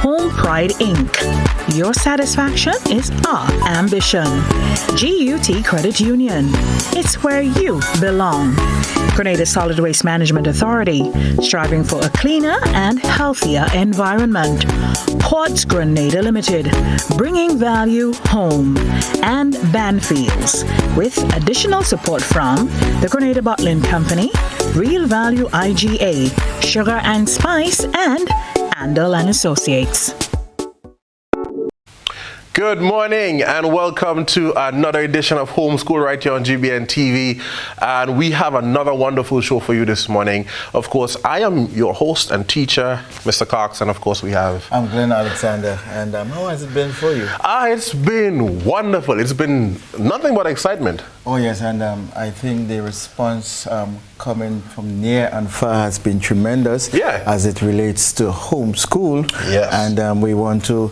Home Pride Inc. Your satisfaction is our ambition. GUT Credit Union. It's where you belong. Grenada Solid Waste Management Authority, striving for a cleaner and healthier environment. Quartz Grenada Limited, bringing value home. And Banfields, with additional support from the Grenada Bottling Company, Real Value IGA, Sugar and Spice, and Andal and Associates. Good morning and welcome to another edition of Homeschool right here on GBN TV, and we have another wonderful show for you this morning. Of course, I am your host and teacher, Mr. Cox, and of course we have... I'm Glen Alexander, and how has it been for you? It's been wonderful. It's been nothing but excitement. Oh yes, and I think the response coming from near and far has been tremendous as it relates to homeschool. Yes. And we want to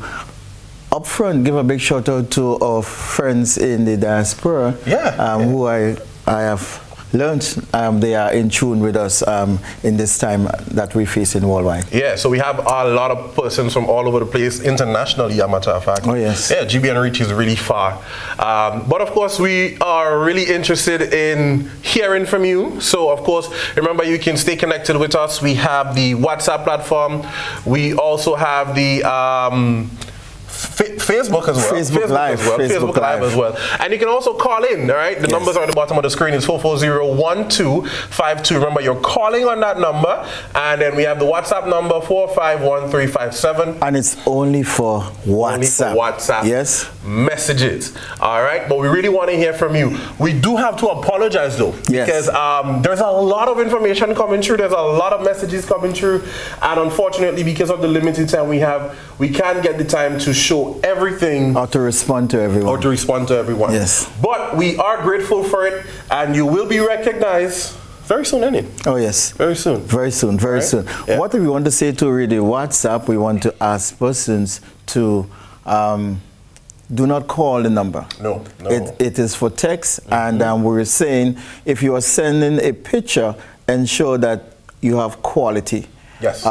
upfront give a big shout out to our friends in the diaspora who I have learned they are in tune with us in this time that we face in worldwide. Yeah, so we have a lot of persons from all over the place, internationally, a matter of fact. Oh yes. Yeah, GBN reaches really far. But of course, we are really interested in hearing from you. So of course, remember you can stay connected with us. We have the WhatsApp platform. We also have the Facebook as well. Facebook Live as well. And you can also call in, all right? The numbers are at the bottom of the screen. It's 440-1252. Remember, you're calling on that number. And then we have the WhatsApp number, 451357. And it's only for WhatsApp. Only for WhatsApp. Yes. Messages. All right? But we really want to hear from you. We do have to apologize, though. Yes. Because there's a lot of information coming through. There's a lot of messages coming through. And unfortunately, because of the limited time we have, we can't get the time to show everything or to respond to everyone. Yes, but we are grateful for it, and you will be recognized very soon, ain't it? Oh yes, very soon. Soon. Yeah. What we want to say to really WhatsApp, we want to ask persons to do not call the number. No. It is for text, and we're saying if you are sending a picture, ensure that you have quality. Yes.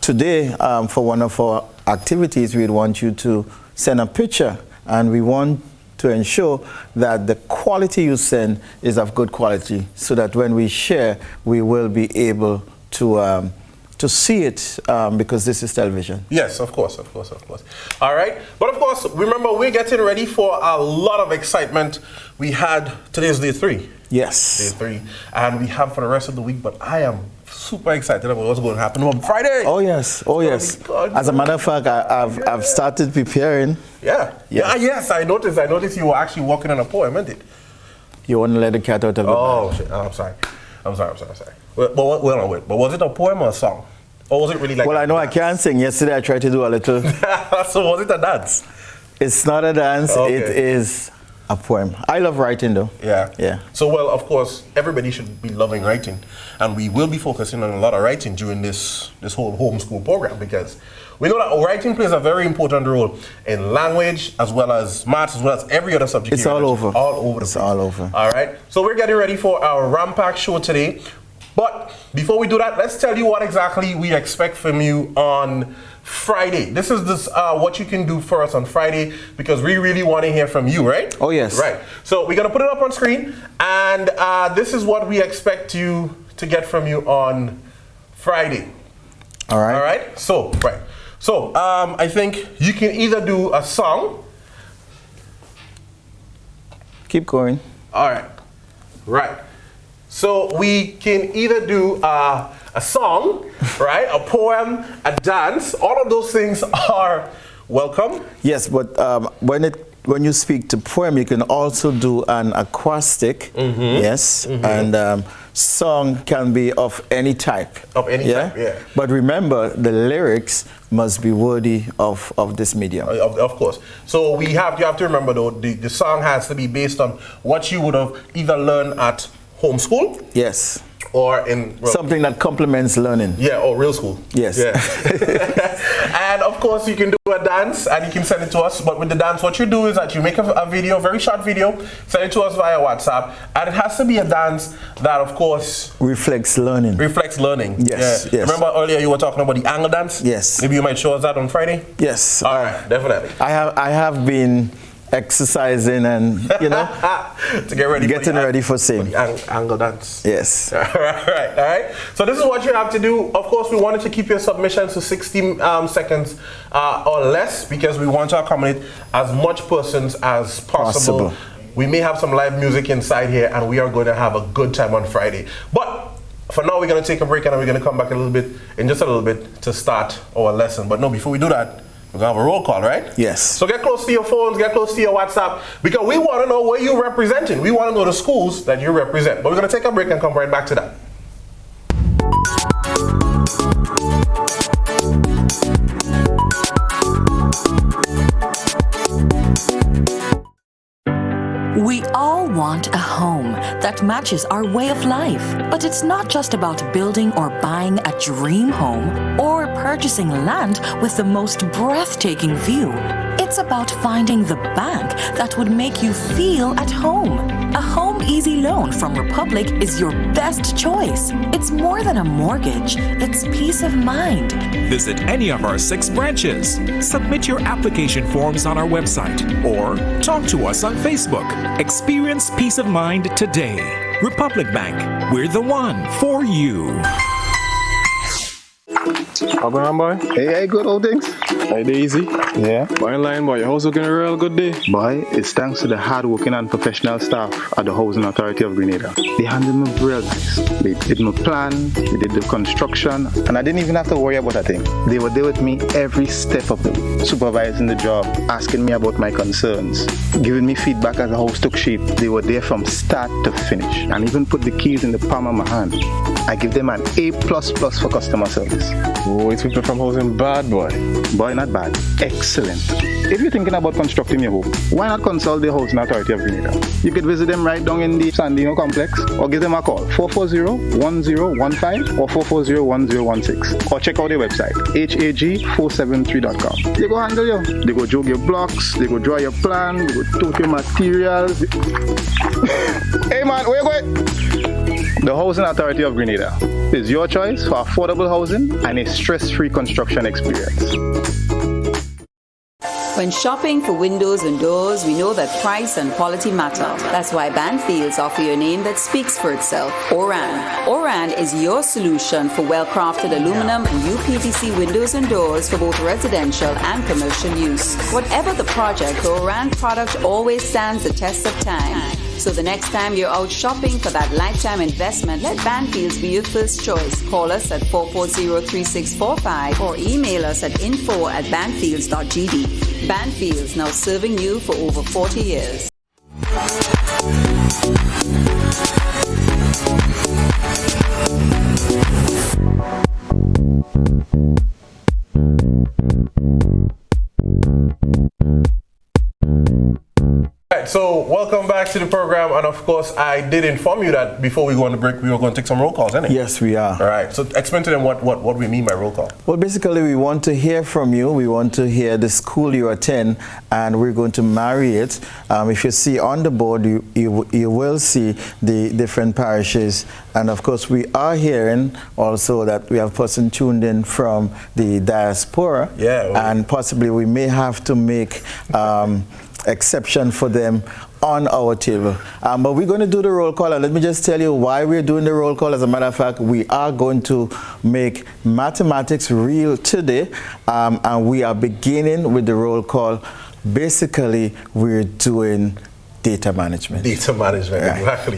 Today, for one of our activities, we'd want you to send a picture, and we want to ensure that the quality you send is of good quality, so that when we share, we will be able to see it, because this is television. Yes, of course. All right, but of course, remember, we're getting ready for a lot of excitement. Today's day 3. Yes. Day 3, and we have for the rest of the week, but I am super excited about what's going to happen on Friday. Oh yes. As a matter of fact, I've started preparing. Yes, I noticed you were actually working on a poem, isn't it? You want to let the cat out of the bag. Oh shit! I'm sorry. But was it a poem or a song? Or was it really like... Well, I know I can't sing. Yesterday I tried to do a little... So was it a dance? It's not a dance. Okay. It is a poem. I love writing though. Yeah. So, well, of course, everybody should be loving writing. And we will be focusing on a lot of writing during this whole homeschool program, because we know that writing plays a very important role in language, as well as maths, as well as every other subject. It's all over. All over. All right. So we're getting ready for our Rampack show today. But before we do that, let's tell you what exactly we expect from you on Friday. This is what you can do for us on Friday, because we really want to hear from you, right? Oh, yes. Right. So we're going to put it up on screen, and this is what we expect you to get from you on Friday. All right. All right. So, I think you can either do a song. Keep going. All right. Right. So we can either do a song, right, a poem, a dance. All of those things are welcome. Yes, but when you speak to poem, you can also do an acrostic. Yes, and song can be of any type. Of any type, yeah. But remember, the lyrics must be worthy of this medium. Of course. So you have to remember, though, the song has to be based on what you would have either learned at homeschool. Yes. Or in... something that complements learning. Yeah, or real school. Yes. Yeah. And of course, you can do a dance and you can send it to us. But with the dance, what you do is that you make a video, very short video, send it to us via WhatsApp. And it has to be a dance that, of course, reflects learning. Reflects learning. Yes, yeah. yes. Remember earlier you were talking about the angle dance? Yes. Maybe you might show us that on Friday? Yes. All right, definitely. I have been exercising and, you know, to get ready ready for same. For the angle dance. Yes. All right. So this is what you have to do. Of course, we wanted to keep your submissions to 60 seconds or less because we want to accommodate as much persons as possible. We may have some live music inside here and we are going to have a good time on Friday. But for now, we're going to take a break and we're going to come back in just a little bit to start our lesson. But no, before we do that, we're going to have a roll call, right? Yes. So get close to your phones, get close to your WhatsApp, because we want to know where you're representing. We want to know the schools that you represent. But we're going to take a break and come right back to that. We all want a home that matches our way of life. But it's not just about building or buying a dream home or purchasing land with the most breathtaking view. It's about finding the bank that would make you feel at home. A Home Easy Loan from Republic is your best choice. It's more than a mortgage, it's peace of mind. Visit any of our 6 branches. Submit your application forms on our website or talk to us on Facebook. Experience peace of mind today. Republic Bank, we're the one for you. How going on, boy? Hey, good old things. Hey, easy. Yeah. Boy, in line, boy. Your house looking a real good day. Boy, it's thanks to the hardworking and professional staff at the Housing Authority of Grenada. They handled me real nice. They did my plan, they did the construction, and I didn't even have to worry about a thing. They were there with me every step of the way, supervising the job, asking me about my concerns, giving me feedback as the house took shape. They were there from start to finish, and even put the keys in the palm of my hand. I give them an A++ for customer service. Oh, it's people from housing bad, boy. Boy, not bad. Excellent. If you're thinking about constructing your home, why not consult the Housing Authority of Grenada? You could visit them right down in the Sandino complex or give them a call, 440-1015 or 440-1016. Or check out their website, hag473.com. They go handle you. They go jog your blocks, they go draw your plan, they go tote your materials. Hey man, where you going? The Housing Authority of Grenada is your choice for affordable housing and a stress-free construction experience. When shopping for windows and doors, we know that price and quality matter. That's why Banfields offer you a name that speaks for itself, Oran. Oran is your solution for well-crafted aluminum and UPVC windows and doors for both residential and commercial use. Whatever the project, the Oran product always stands the test of time. So the next time you're out shopping for that lifetime investment, let Banfields be your first choice. Call us at 440-3645 or email us at info@banfields.gd. Banfields, now serving you for over 40 years. So welcome back to the program, and of course I did inform you that before we go on the break we were going to take some roll calls, isn't it? Yes, we are. All right, so explain to them what we mean by roll call. Well, basically we want to hear from you. We want to hear the school you attend, and we're going to marry it. If you see on the board, you will see the different parishes, and of course we are hearing also that we have a person tuned in from the diaspora. Yeah. Well, and possibly we may have to make exception for them on our table. But we're going to do the roll call, and let me just tell you why we're doing the roll call. As a matter of fact, we are going to make mathematics real today, and we are beginning with the roll call. Basically, we're doing data management. Data management, right. Exactly.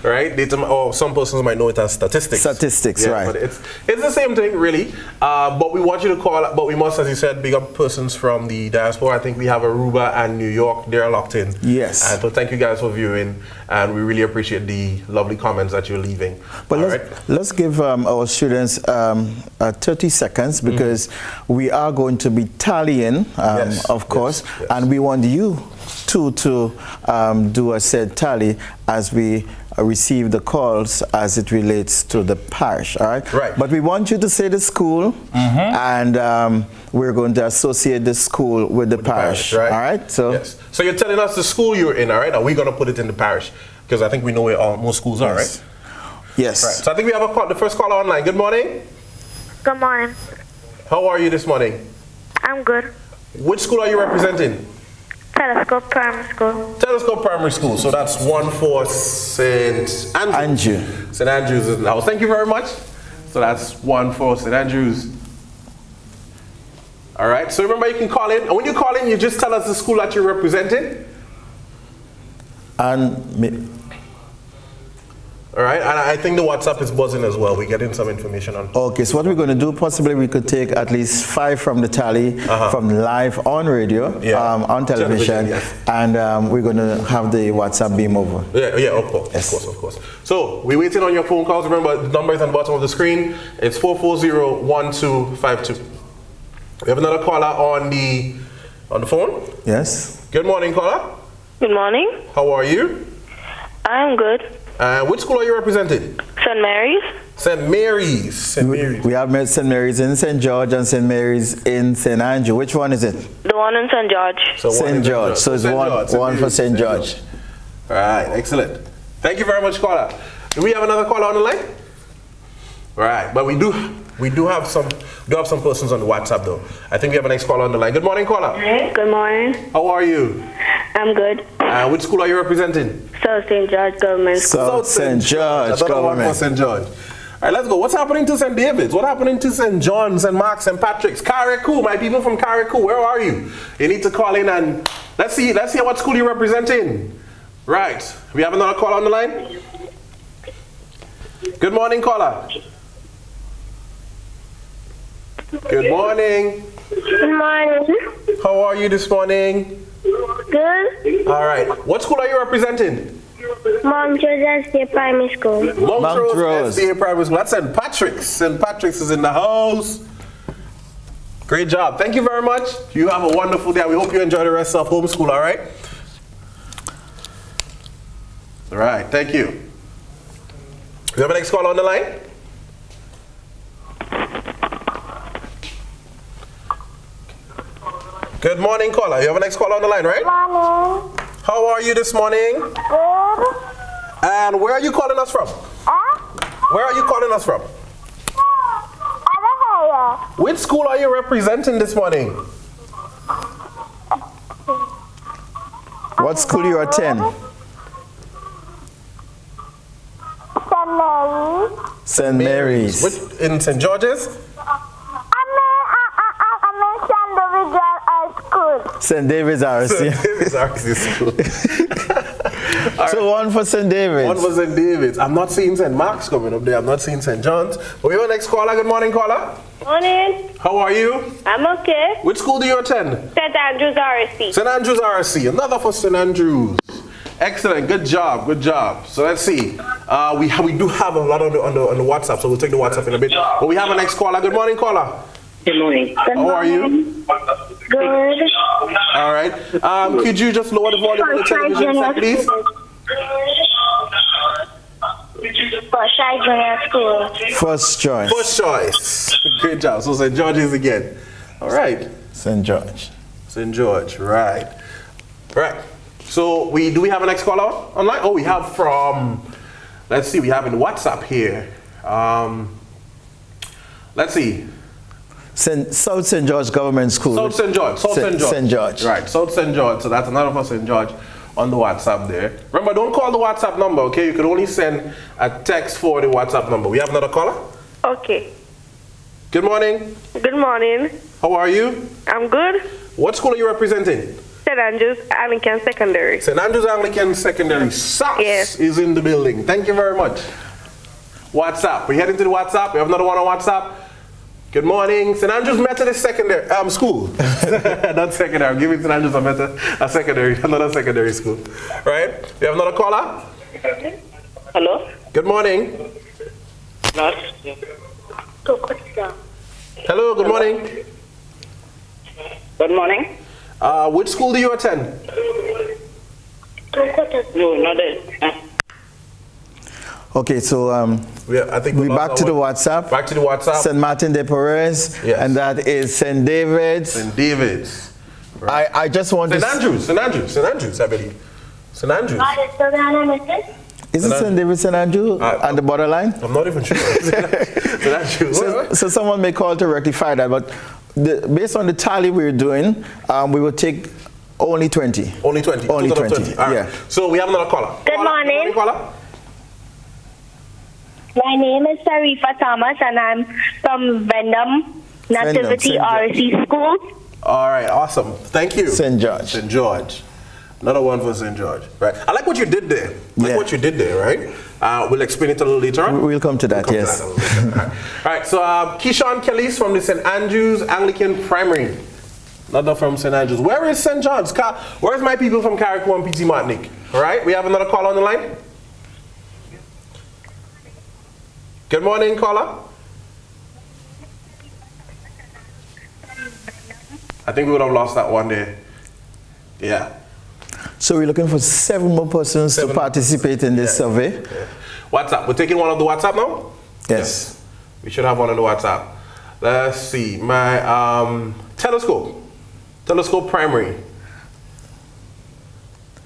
Right? Or some persons might know it as statistics. Statistics, yeah, right. But it's the same thing, really. But we want you to call, but we must, as you said, big up persons from the diaspora. I think we have Aruba and New York. They're locked in. Yes. And so thank you guys for viewing, and we really appreciate the lovely comments that you're leaving. But let's give our students 30 seconds, because we are going to be tallying, yes, of course, yes. And we want you to do a said tally as we receive the calls as it relates to the parish, all right? Right. But we want you to say the school, and we're going to associate the school with the parish, right? All right? So, yes. So you're telling us the school you're in, all right? Are we going to put it in the parish? Because I think we know where most schools are, right? Yes. Right. So I think we have the first caller online. Good morning. Good morning. How are you this morning? I'm good. Which school are you representing? Telescope Primary School. Telescope Primary School. So that's one for St. Andrews. St. Andrews is in the house. Thank you very much. So that's one for St. Andrews. All right. So remember, you can call in. And when you call in, you just tell us the school that you're representing. All right, and I think the WhatsApp is buzzing as well. We're getting some information on. Okay, so what we're going to do, possibly we could take at least 5 from the tally, from live on radio, on television, yes. And we're going to have the WhatsApp beam over. Yeah, of course, yes. Of course. So we're waiting on your phone calls. Remember, the number is on the bottom of the screen. It's 440-1252. We have another caller on the phone. Yes. Good morning, caller. Good morning. How are you? I'm good. Which school are you representing? St. Mary's. St. Mary's. St. Mary's. We have St. Mary's in St. George and St. Mary's in St. Andrew. Which one is it? The one in St. George. St. George. So it's one for St. George. All right, excellent. Thank you very much, caller. Do we have another caller on the line? All right, but we do have some persons on the WhatsApp though. I think we have a next caller on the line. Good morning, caller. Good morning. How are you? I'm good. Which school are you representing? South St. George Government School. South St. George Government. St. George. All right, let's go. What's happening to St. David's? What happening to St. John's, St. Mark's, St. Patrick's? Carriacou, my people from Carriacou, where are you? You need to call in and let's see what school you're representing. Right. We have another caller on the line. Good morning, caller. Good morning. Good morning. How are you this morning? Good. All right. What school are you representing? Montrose State Primary School. Montrose State Primary School. That's St. Patrick's. St. Patrick's is in the house. Great job. Thank you very much. You have a wonderful day. We hope you enjoy the rest of homeschool, all right? All right. Thank you. We have a next call on the line? Good morning, caller. You have a next caller on the line, right? Morning. How are you this morning? Good. And where are you calling us from? Where are you calling us from? Which school are you representing this morning? What school you attend? St. Mary's. St. Mary's. In St. George's? St. David's RC. St. David's RC school. So one for St. David's. One for St. David's. I'm not seeing St. Mark's coming up there. I'm not seeing St. John's. But we have a next caller. Good morning, caller. Morning. How are you? I'm okay. Which school do you attend? St. Andrews RC. St. Andrews RC. Another for St. Andrews. Excellent. Good job. Good job. So let's see. We do have a lot on the WhatsApp, so we'll take the WhatsApp in a bit. But we have a next caller. Good morning, caller. Good morning. How are you? Good. All right. Could you just lower the volume on the television set, please? First choice. First choice. Great job. So St. George's again. All right. St. George. St. George. Right. Right. So do we have a next caller online? Oh, we have from. Let's see. We have in WhatsApp here. Let's see. South St. George Government School. South St. George. St. George. Right. South St. George. So that's another for St. George on the WhatsApp there. Remember, don't call the WhatsApp number, okay? You can only send a text for the WhatsApp number. We have another caller? Okay. Good morning. Good morning. How are you? I'm good. What school are you representing? St. Andrews Anglican Secondary. St. Andrews Anglican Secondary. SAS is in the building. Thank you very much. WhatsApp. We're heading to the WhatsApp. We have another one on WhatsApp. Good morning. St. Andrews Methodist Secondary school. Not secondary. I'm giving St. Andrews a secondary, another secondary school. Right? We have another caller. Hello. Good morning. Hello. Good morning. Good morning. Which school do you attend? No, not it. Okay, so I think we're back to the WhatsApp. Back to the WhatsApp. St. Martin de Porres, Yes. and that is St. David's. St. David's. Right. I just want St. to... Andrews, I believe. St. Andrews. Is it St. David, St. Andrew on the borderline? I'm not even sure. St. Andrews. So someone may call to rectify that, but based on the tally we're doing, we will take only 20. Only 20. Only Total of 20. All right. Yeah. So we have another caller. Good morning. Caller? My name is Tarifa Thomas, and I'm from Venom Nativity RC School. All right, awesome. Thank you. St. George. St. George. Another one for St. George. Right. I like what you did there. What you did there, right? We'll explain it a little later on. We'll come to that, yes. All right, so Keyshawn Kelly's from the St. Andrews Anglican Primary. Another from St. Andrews. Where is St. John's? Where's my people from Carriacou and PT Martinique? All right, we have another caller on the line. Good morning, caller. I think we would have lost that one there. Yeah. So we're looking for 7 more persons to participate in this survey. Yeah. WhatsApp. We're taking one of the WhatsApp now? Yes. We should have one on the WhatsApp. Let's see. My Telescope Primary.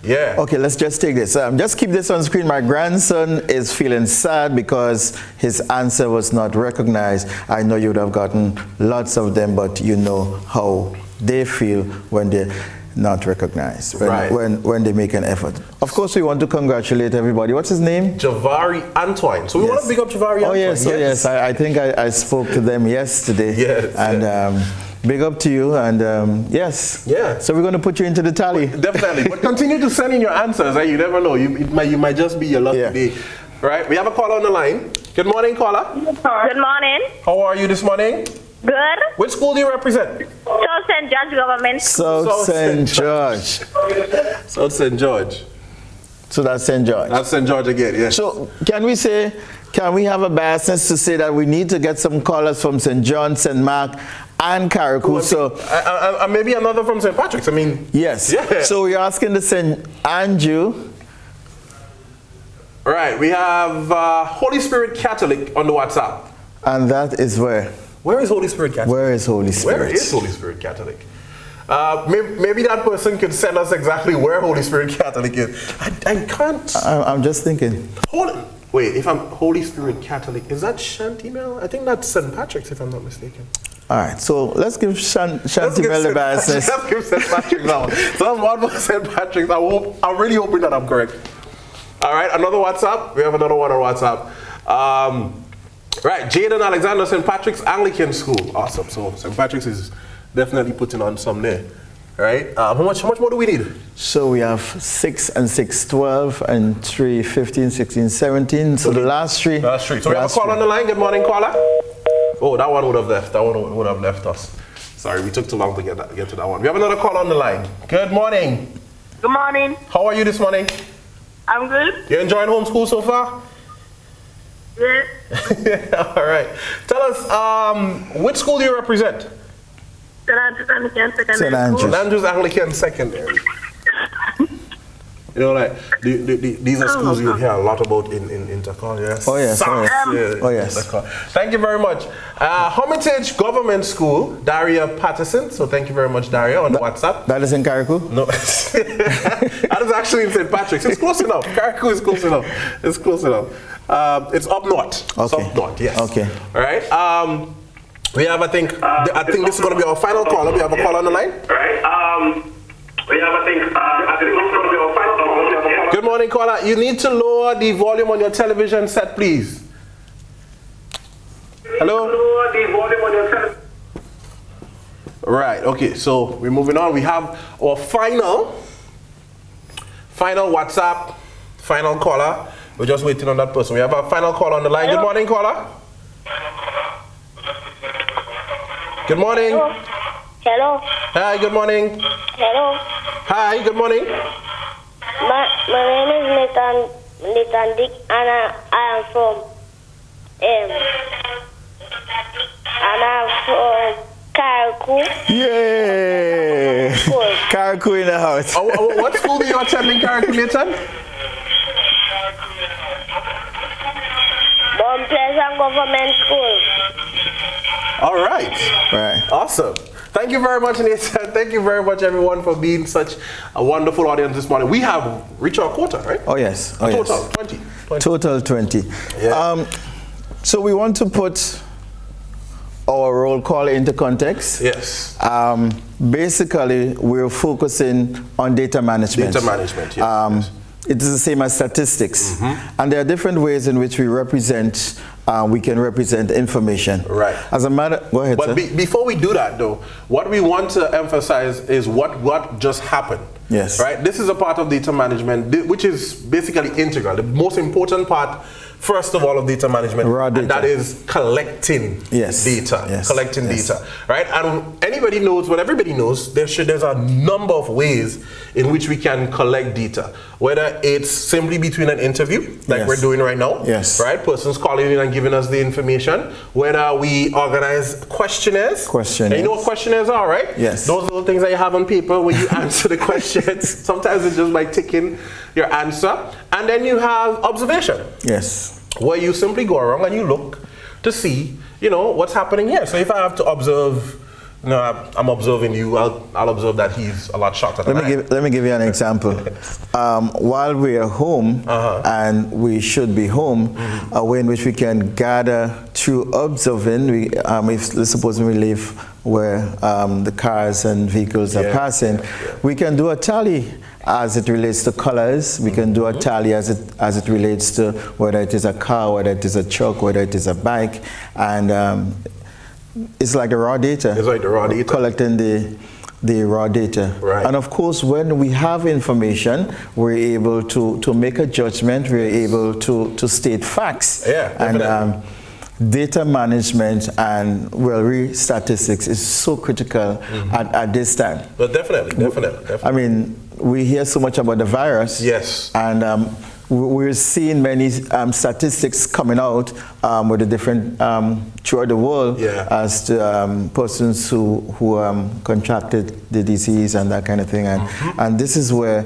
Yeah. Okay, let's just take this. Just keep this on screen. My grandson is feeling sad because his answer was not recognized. I know you would have gotten lots of them, but you know how they feel when they're not recognized, when they make an effort. Of course, we want to congratulate everybody. What's his name? Javari Antoine. So we want to big up Javari Antoine. Yes. I think I spoke to them yesterday. Yes. And big up to you, and yes. Yeah. So we're going to put you into the tally. Definitely. But continue to send in your answers. You never know. You might just be your lucky day. Right? We have a caller on the line. Good morning, caller. Good morning. How are you this morning? Good. Which school do you represent? South St. George Government. South St. George. South St. George. So that's St. George. That's St. George again, yes. So can we have a biasness to say that we need to get some callers from St. John, St. Mark, and Carriacou? So maybe another from St. Patrick's. Yes. Yeah. So we're asking the St. Andrew. Right. We have Holy Spirit Catholic on the WhatsApp. And that is where? Where is Holy Spirit Catholic? Where is Holy Spirit? Where is Holy Spirit Catholic? Maybe that person could send us exactly where Holy Spirit Catholic is. I can't. I'm just thinking. Wait, if I'm Holy Spirit Catholic, is that Shantimel? I think that's St. Patrick's, if I'm not mistaken. All right, so let's give Shantimel the biasness. Let's give St. Patrick's now. So that's one for St. Patrick's. I'm really hoping that I'm correct. All right, another WhatsApp. We have another one on WhatsApp. Right, Jaden Alexander, St. Patrick's Anglican School. Awesome. So St. Patrick's is definitely putting on some there. Right? How much more do we need? So we have 6 and 6, 12, and 3, 15, 16, 17. So the last three. Last three. So we have a call on the line. Good morning, caller. Oh, that one would have left. That one would have left us. Sorry, we took too long to get to that one. We have another call on the line. Good morning. Good morning. How are you this morning? I'm good. You enjoying homeschool so far? Yeah. All right. Tell us, which school do you represent? St. Andrews Anglican Secondary. St. Andrews. St. Andrews Anglican Secondary. You know, like these are schools you hear a lot about in Intercol, yes? Oh yes, oh yes. Thank you very much. Hermitage Government School, Daria Patterson. So thank you very much, Daria, on the WhatsApp. That is in Carriacou? No, that is actually in St. Patrick's. It's close enough. Carriacou is close enough. It's close enough. It's up north. Okay. It's up north, yes. Okay. All right. We have, I think this is going to be our final caller. We have a call on the line. All right. We have, I think this is going to be our final caller. Good morning, caller. You need to lower the volume on your television set, please. Hello? Lower the volume on your television. Right, okay, so we're moving on. We have our final WhatsApp, final caller. We're just waiting on that person. We have our final call on the line. Hello? Good morning, caller. Good morning. Hello. Hello. Hi, good morning. Hello. Hi, good morning. My name is Nathan Dick, and I am from Carriacou. Yay! Carriacou in the house. What school do you attend in Carriacou, Nathan? government school. All right. Right. Awesome. Thank you very much, Nathan. Thank you very much, everyone, for being such a wonderful audience this morning. We have reached our quota, right? Oh, yes. Oh, Total, yes. 20. Total 20. Yeah. So we want to put our roll call into context. Yes. Basically, we're focusing on data management. Data management, yes. It is the same as statistics. And there are different ways in which we can represent information. Right. As a matter, go ahead, But sir. before we do that, though, what we want to emphasize is what just happened. Yes. Right? This is a part of data management, which is basically integral. The most important part, first of all, of data management, Raw data. and that is collecting data. Yes. Collecting Yes. data. Right? And anybody knows, what everybody knows, there's a number of ways in which we can collect data. Whether it's simply between an interview, like Yes. we're doing right now. Yes. Right? Persons calling in and giving us the information. Whether we organize questionnaires. And you know what questionnaires are, right? Yes. Those little things that you have on paper when you answer the questions. Sometimes it's just by ticking your answer. And then you have observation. Yes. Where you simply go around and you look to see, what's happening here. So if I have to observe, I'm observing you, I'll observe that he's a lot shorter than I am. Let me give you an example. While we are home, and we should be home, a way in which we can gather through observing, let's suppose we live where the cars and vehicles are passing, we can do a tally as it relates to colors. We can do a tally as it relates to whether it is a car, whether it is a truck, whether it is a bike, and it's like the raw data. It's like the raw data. Collecting the raw data. Right. And of course, when we have information, we're able to make a judgment, we're able to state facts. Yeah, definitely. And data management and statistics is so critical at this time. But definitely. I mean, we hear so much about the virus. Yes. And we're seeing many statistics coming out with the different throughout the world as to persons who contracted the disease and that kind of thing. And this is where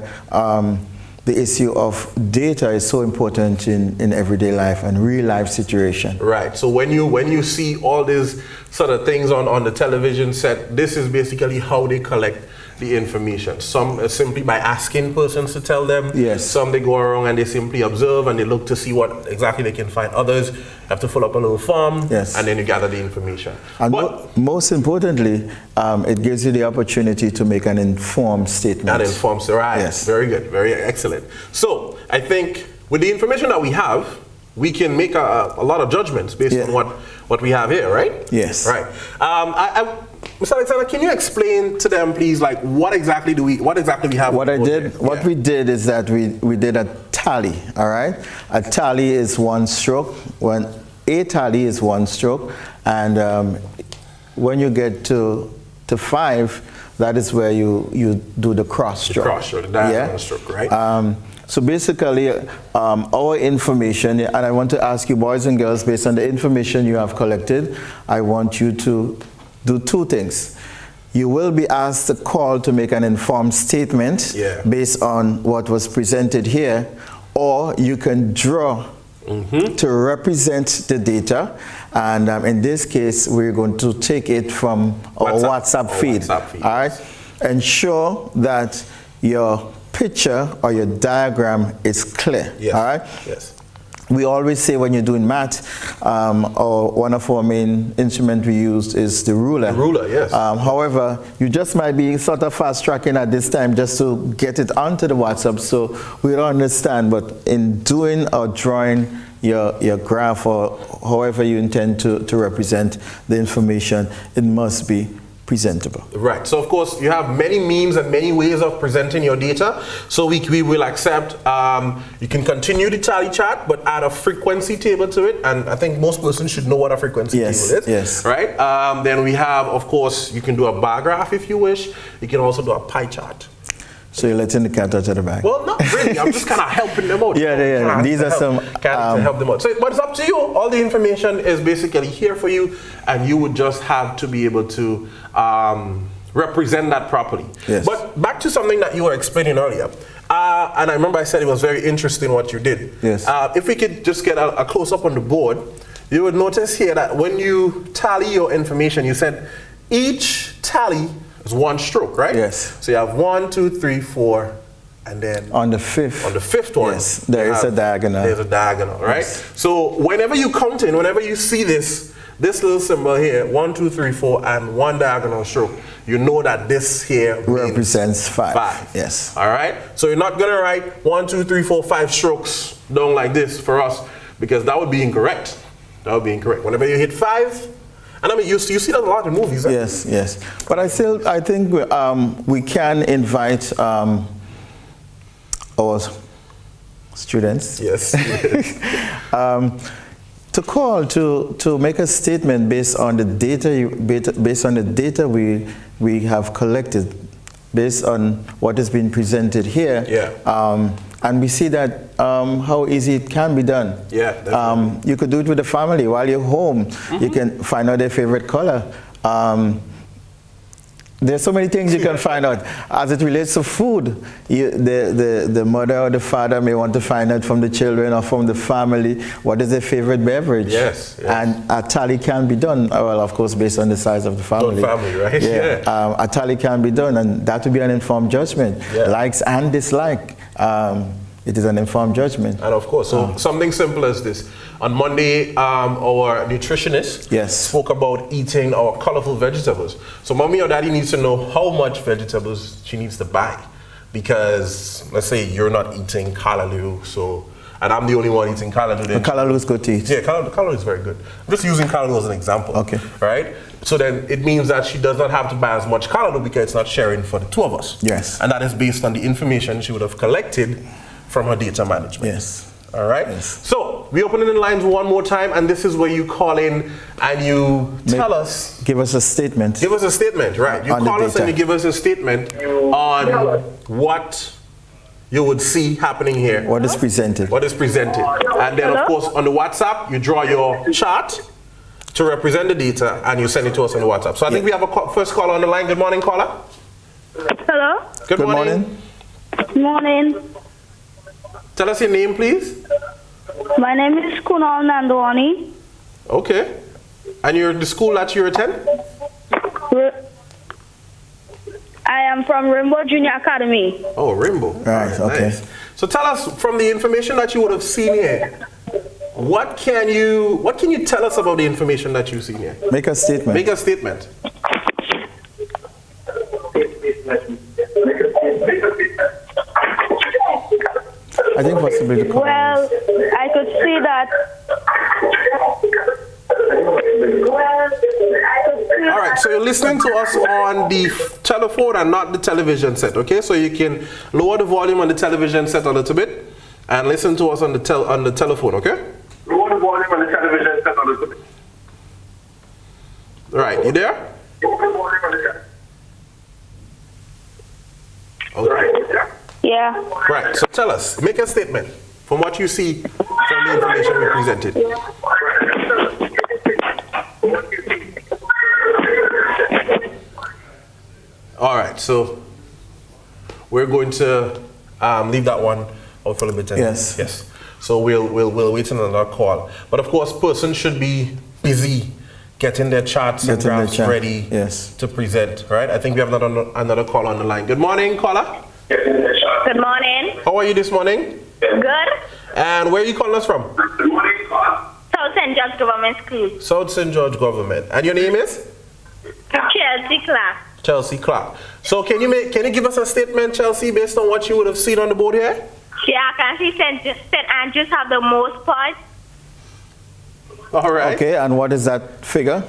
the issue of data is so important in everyday life and real life situation. Right. So when you see all these sort of things on the television set, this is basically how they collect the information. Some simply by asking persons to tell them. Yes. Some they go around and they simply observe and they look to see what exactly they can find. Others have to fill up a little form. Yes. And then you gather the information. And most importantly, it gives you the opportunity to make an informed statement. An informed, right? Yes. Very good. Very excellent. So I think with the information that we have, we can make a lot of judgments based on what we have here, right? Yes. Right. Mr. Alexander, can you explain to them, please, like what exactly we have? What we did is that we did a tally. All right. A tally is one stroke. A tally is one stroke, and when you get to 5, that is where you do the cross stroke. The cross stroke, the diagonal stroke, right? So basically, our information, and I want to ask you, boys and girls, based on the information you have collected, I want you to do 2 things. You will be asked to call to make an informed statement based on what was presented here, or you can draw to represent the data. And in this case, we're going to take it from our WhatsApp feed. All right? Ensure that your picture or your diagram is clear. Yes. All right? Yes. We always say when you're doing math, or one of our main instruments we use is the ruler. The ruler, yes. However, you just might be sort of fast tracking at this time just to get it onto the WhatsApp, so we don't understand. But in doing or drawing your graph or however you intend to represent the information, it must be presentable. Right. So of course you have many means and many ways of presenting your data. So we will accept, you can continue the tally chart, but add a frequency table to it. And I think most persons should know what a frequency table is. Yes. Right. Then we have, of course, you can do a bar graph if you wish. You can also do a pie chart. So you're letting the cat out of the bag? Well, not really. I'm just kind of helping them out. Yeah. These are some... to help them out. So, but it's up to you. All the information is basically here for you, and you would just have to be able to represent that properly. Yes. But back to something that you were explaining earlier. And I remember I said it was very interesting what you did. Yes. If we could just get a close-up on the board, you would notice here that when you tally your information, you said each tally is one stroke, right? Yes. So you have 1, 2, 3, 4, and then on the fifth one, yes, there is a diagonal. There's a diagonal, right? Yes. So whenever you count in, whenever you see this little symbol here, 1, 2, 3, 4, and one diagonal stroke, you know that this here represents 5. 5. Yes. All right. So you're not gonna write 1, 2, 3, 4, 5 strokes down like this for us, because that would be incorrect. That would be incorrect. Whenever you hit 5, and I mean you see that a lot in movies. Right? Yes, yes. But I think we can invite our students. Yes. To call to make a statement based on the data we have collected, based on what has been presented here. Yeah. And we see that how easy it can be done. Yeah. Definitely. You could do it with the family while you're home. You can find out their favorite color. There's so many things you can find out. As it relates to food, the mother or the father may want to find out from the children or from the family what is their favorite beverage. Yes. And a tally can be done, well, of course, based on the size of the family. Family, right? Yeah. A tally can be done, and that would be an informed judgment. Yeah. Likes and dislike. It is an informed judgment. And of course, so something simple as this. On Monday, our nutritionist spoke about eating our colorful vegetables. So mommy or daddy needs to know how much vegetables she needs to buy. Because let's say you're not eating callaloo, and I'm the only one eating callaloo. Callaloo is good to eat. Yeah, callaloo is very good. I'm just using callaloo as an example. Okay. Right? So then it means that she does not have to buy as much callaloo because it's not sharing for the two of us. Yes. And that is based on the information she would have collected from her data management. Yes. All right? Yes. So we open it in lines one more time, and this is where you call in and you tell us. Give us a statement. Give us a statement, right? You call us and you give us a statement on what you would see happening here. What is presented. What is presented. And then, of course, on the WhatsApp, you draw your chart to represent the data, and you send it to us on the WhatsApp. So I think we have a first caller on the line. Good morning, caller. Hello. Good morning. Good morning. Tell us your name, please. My name is Kunal Nandwani. Okay. And you're the school that you attend? I am from Rainbow Junior Academy. Oh, Rainbow. Right, okay. Nice. So tell us, from the information that you would have seen here, what can you tell us about the information that you've seen here? Make a statement. Make a statement. I think possibly the Well, I could see that. All right, so you're listening to us on the telephone and not the television set, okay? So you can lower the volume on the television set a little bit and listen to us on the telephone, okay? Lower the volume on the television set a little bit. All right, you there? Lower the volume on the television. Okay. Yeah. Right, so tell us, make a statement from what you see from the information we presented. All right, so we're going to leave that one out for a little bit. Yes. Yes. So we'll wait until another call. But of course, person should be busy getting their charts and graphs ready to present, right? I think we have another call on the line. Good morning, caller. Good morning. How are you this morning? Good. And where are you calling us from? South St. George Government School. South St. George Government. And your name is? Chelsea Clark. Chelsea Clark. So can you give us a statement, Chelsea, based on what you would have seen on the board here? Yeah, I can see St. Andrews have the most points. All right. Okay, and what is that figure?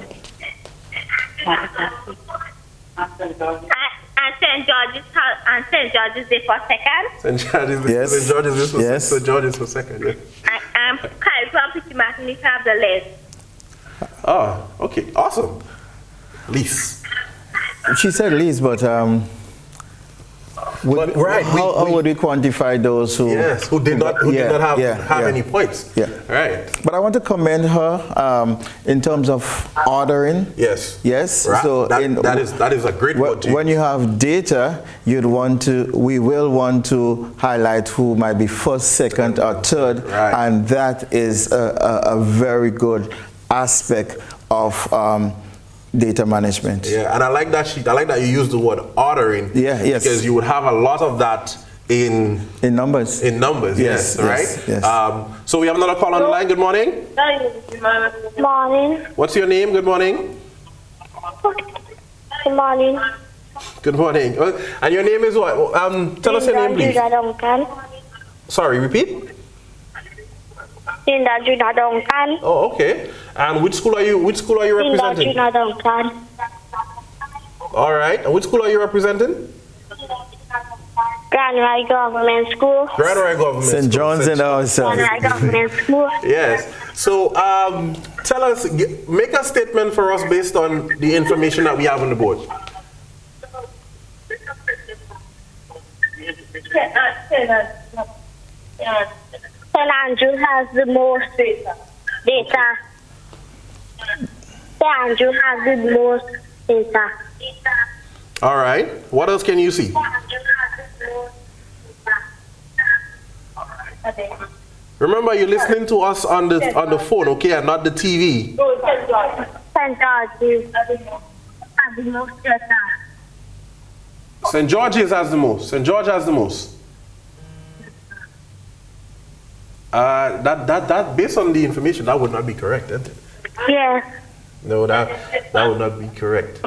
And St. George's is for second. St. George's is for second. Yeah. And Caribbean Pretty Martin have the list. Oh, okay, awesome. Lease. She said least, but how would we quantify those who did not have any points? Yeah. Right. But I want to commend her in terms of ordering. Yes. Yes. Right. So that is a great word. When you have data, we will want to highlight who might be first, second, or third, and that is a very good aspect of data management. Yeah, and I like that sheet. I like that you use the word ordering. Yeah, yes. Because you would have a lot of that in numbers. In numbers, yes, right? Yes. So we have another call on the line. Good morning. Good morning. What's your name? Good morning. Good morning. Good morning. And your name is what? Tell us your name, please. Sorry, repeat. Oh, okay. And which school are you representing? All right. And which school are you representing? Grand Rai Government School. Grand Rai Government School. St. John's and also. Grand Rai Government School. Yes. So tell us, make a statement for us based on the information that we have on the board. St. Andrew has the most data. St. Andrew has the most data. All right. What else can you see? Remember, you're listening to us on the phone, okay, and not the TV. St. George's has the most data. St. George's has the most. St. George has the most. That based on the information, that would not be correct, isn't it? Yes. No, that would not be correct.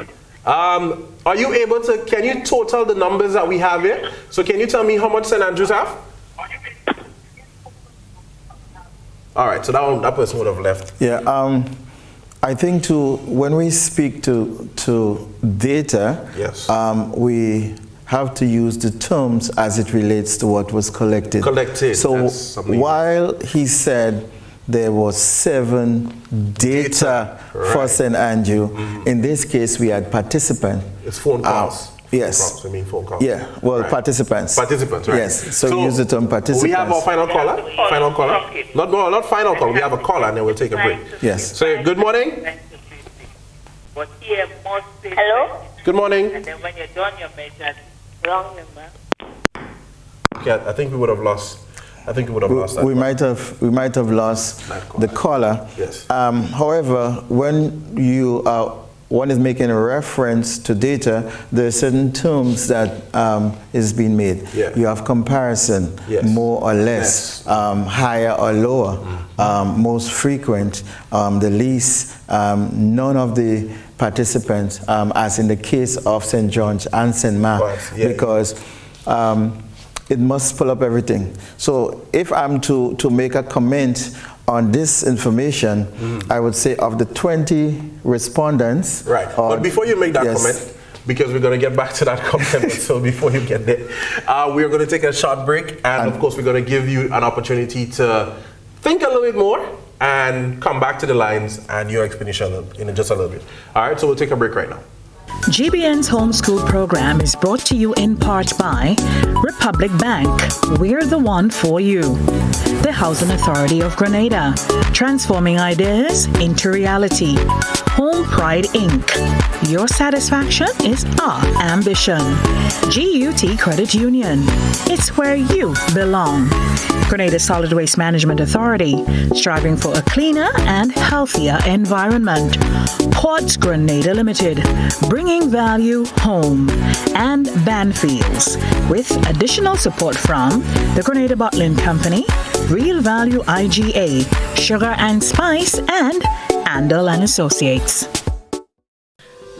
Are you able to? Can you total the numbers that we have here? So can you tell me how much St. Andrews have? All right. So that person would have left. Yeah. I think when we speak to data, yes. We have to use the terms as it relates to what was collected. So while he said there was 7 data for St. Andrew, in this case we had participants. It's phone calls. Yes. I mean phone calls. Yeah, well, participants. Participants, right. Yes, so use the term participants. We have our final caller. Final caller. Not final caller. We have a caller and then we'll take a break. Yes. So, good morning. Hello? Good morning. And then when you're done your measure, wrong number. Okay, I think we would have lost. That. We might have lost the caller. Yes. However, when one is making a reference to data, there are certain terms that is being made. Yeah. You have comparison, more or less, higher or lower, most frequent, the least, none of the participants, as in the case of St. George and St. Mark, because it must pull up everything. So if I'm to make a comment on this information, I would say of the 20 respondents. Right. But before you make that comment, because we're going to get back to that comment, so before you get there, we're going to take a short break, and of course we're going to give you an opportunity to think a little bit more and come back to the lines and your explanation in just a little bit. All right, so we'll take a break right now. GBN's homeschool program is brought to you in part by Republic Bank. We're the one for you. The Housing Authority of Grenada, transforming ideas into reality. Home Pride Inc. Your satisfaction is our ambition. GUT Credit Union. It's where you belong. Grenada Solid Waste Management Authority, striving for a cleaner and healthier environment. Quartz Grenada Limited, bringing value home. And Banfields, with additional support from the Grenada Bottling Company, Real Value IGA, Sugar and Spice, and Andal and Associates.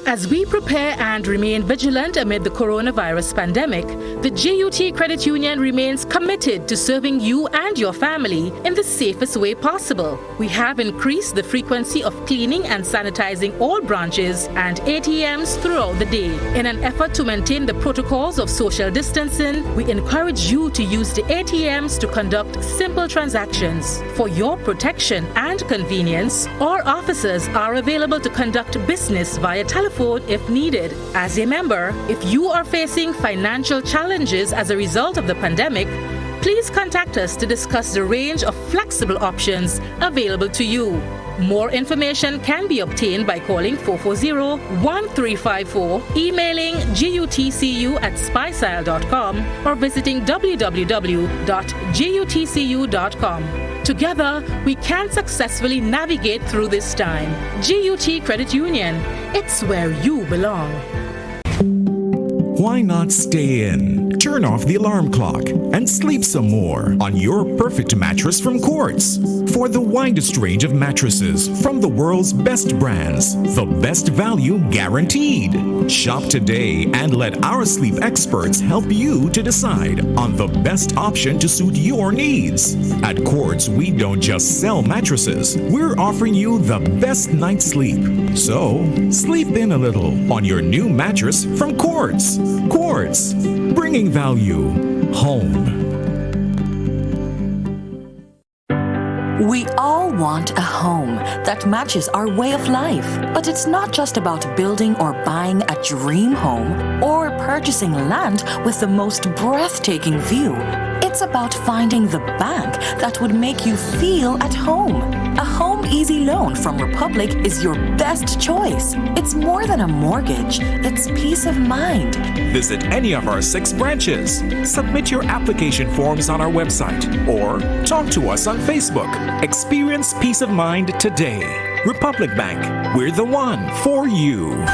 As we prepare and remain vigilant amid the coronavirus pandemic, the GUT Credit Union remains committed to serving you and your family in the safest way possible. We have increased the frequency of cleaning and sanitizing all branches and ATMs throughout the day. In an effort to maintain the protocols of social distancing, we encourage you to use the ATMs to conduct simple transactions. For your protection and convenience, our officers are available to conduct business via telephone if needed. As a member, if you are facing financial challenges as a result of the pandemic, please contact us to discuss the range of flexible options available to you. More information can be obtained by calling 440-1354, emailing gutcu@spiceisle.com, or visiting www.gutcu.com. Together, we can successfully navigate through this time. GUT Credit Union, it's where you belong. Why not stay in, turn off the alarm clock, and sleep some more on your perfect mattress from Quartz? For the widest range of mattresses from the world's best brands, the best value guaranteed. Shop today and let our sleep experts help you to decide on the best option to suit your needs. At Quartz, we don't just sell mattresses, we're offering you the best night's sleep. So, sleep in a little on your new mattress from Quartz. Quartz, bringing value home. We all want a home that matches our way of life. But it's not just about building or buying a dream home or purchasing land with the most breathtaking view. It's about finding the bank that would make you feel at home. A Home Easy Loan from Republic is your best choice. It's more than a mortgage, it's peace of mind. Visit any of our 6 branches. Submit your application forms on our website or talk to us on Facebook. Experience peace of mind today. Republic Bank, we're the one for you.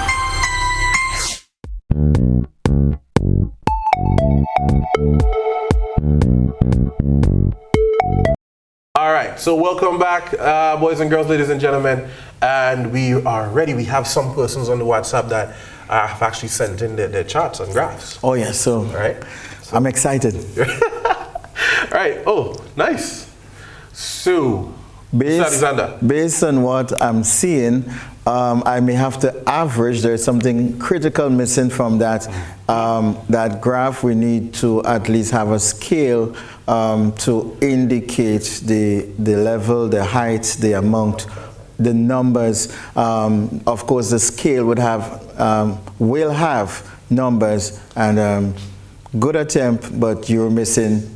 All right, so welcome back, boys and girls, ladies and gentlemen, and we are ready. We have some persons on the WhatsApp that have actually sent in their charts and graphs. Oh yes, so all right, so I'm excited. Right. Oh, nice. So, based on what I'm seeing, I may have to average. There's something critical missing from that that graph. We need to at least have a scale to indicate the level, the height, the amount, the numbers. Of course, the scale would have will have numbers, and good attempt, but you're missing.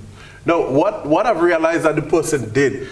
No, what I've realized that the person did.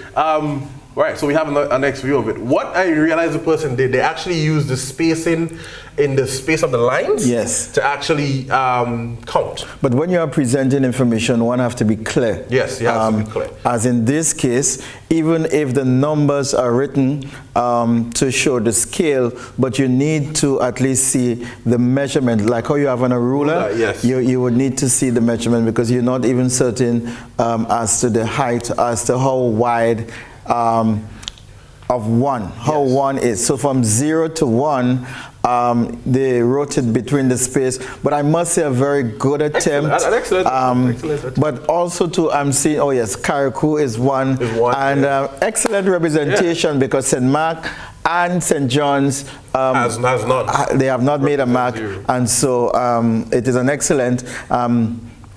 Right, so we have a next view of it. What I realized the person did, they actually used the spacing in the space of the lines, yes, to actually count. But when you are presenting information, one have to be clear. Yes, you have to be clear. As in this case, even if the numbers are written to show the scale, but you need to at least see the measurement, like how you have on a ruler. Yes. You would need to see the measurement because you're not even certain as to the height, as to how wide of one, how yes, one is. So from 0 to 1, they wrote it between the space, but I must say a very good attempt. Excellent. But also too, I'm seeing, oh yes, Karakou is one, and excellent representation, because St. Mark and St. John's has not. They have not made a mark, and so it is an excellent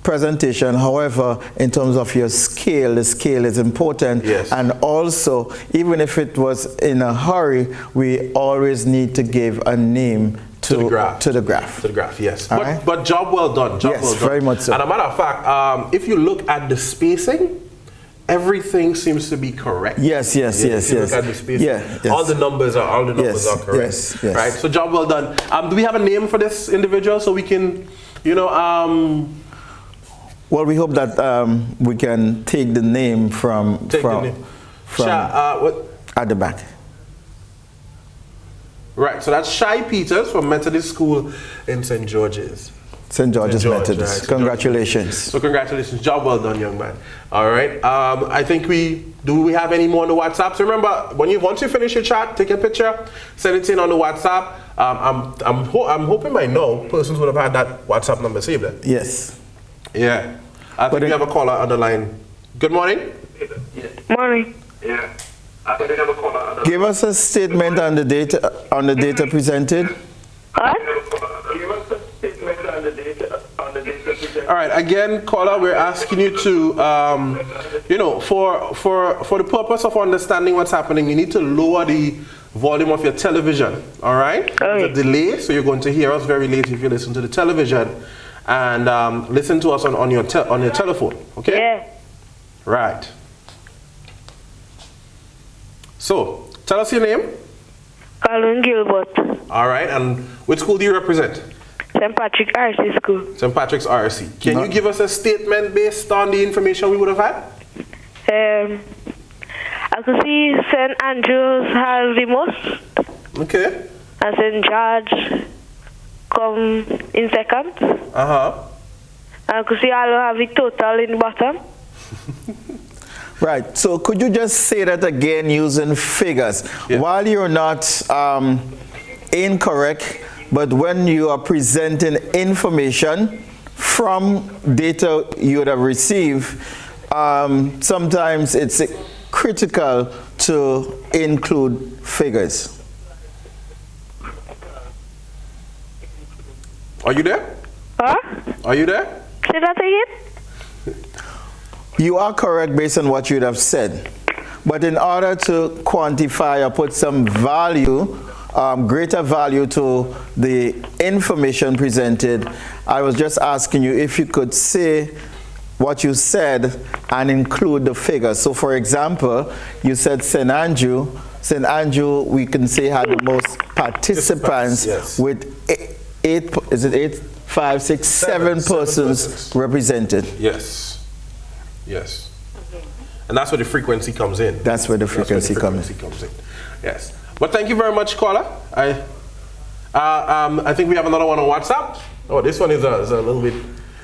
presentation. However, in terms of your scale, the scale is important. Yes. And also, even if it was in a hurry, we always need to give a name to the graph. To the graph, yes. But job well done. Job well done. Very much so. And a matter of fact, if you look at the spacing, everything seems to be correct. Yes. Look at the spacing. Yes. All the numbers are correct. Yes. Right. So job well done. Do we have a name for this individual so we can, Well, we hope that we can take the name from at the back. Right, so that's Shai Peters from Methodist School in St. George's. St. George's Methodist. Right, congratulations. So congratulations, job well done, young man. All right, I think do we have any more on the WhatsApp? So remember, once you finish your chat, take a picture, send it in on the WhatsApp. I'm hoping by now persons would have had that WhatsApp number saved. Yes. Yeah. I think we have a caller on the line. Good morning. Morning. Yeah. I think we have a caller on the line. Give us a statement on the data presented. What? Give us a statement on the data presented. All right. Again, caller, we're asking you to, for the purpose of understanding what's happening, you need to lower the volume of your television. All right. Okay. There's a delay, so you're going to hear us very late if you listen to the television. And listen to us on your telephone, okay? Yeah. Right. So, tell us your name. Calvin Gilbert. All right, and which school do you represent? St. Patrick's RC School. St. Patrick's RC. Can you give us a statement based on the information we would have had? I could see St. Andrews has the most. Okay. And St. George come in second. I could see all have the total in the bottom. Right. So could you just say that again using figures? Yeah. While you're not incorrect, but when you are presenting information from data you would have received, sometimes it's critical to include figures. Are you there? Huh? Are you there? Say that again? You are correct based on what you would have said. But in order to quantify or put some value, greater value to the information presented, I was just asking you if you could say what you said and include the figures. So for example, you said St. Andrew. St. Andrew, we can say, had the most participants yes. with seven persons represented. Yes. Yes. And that's where the frequency comes in. That's where the frequency comes in. Yes. But thank you very much, caller. I think we have another one on WhatsApp. Oh, this one is a little bit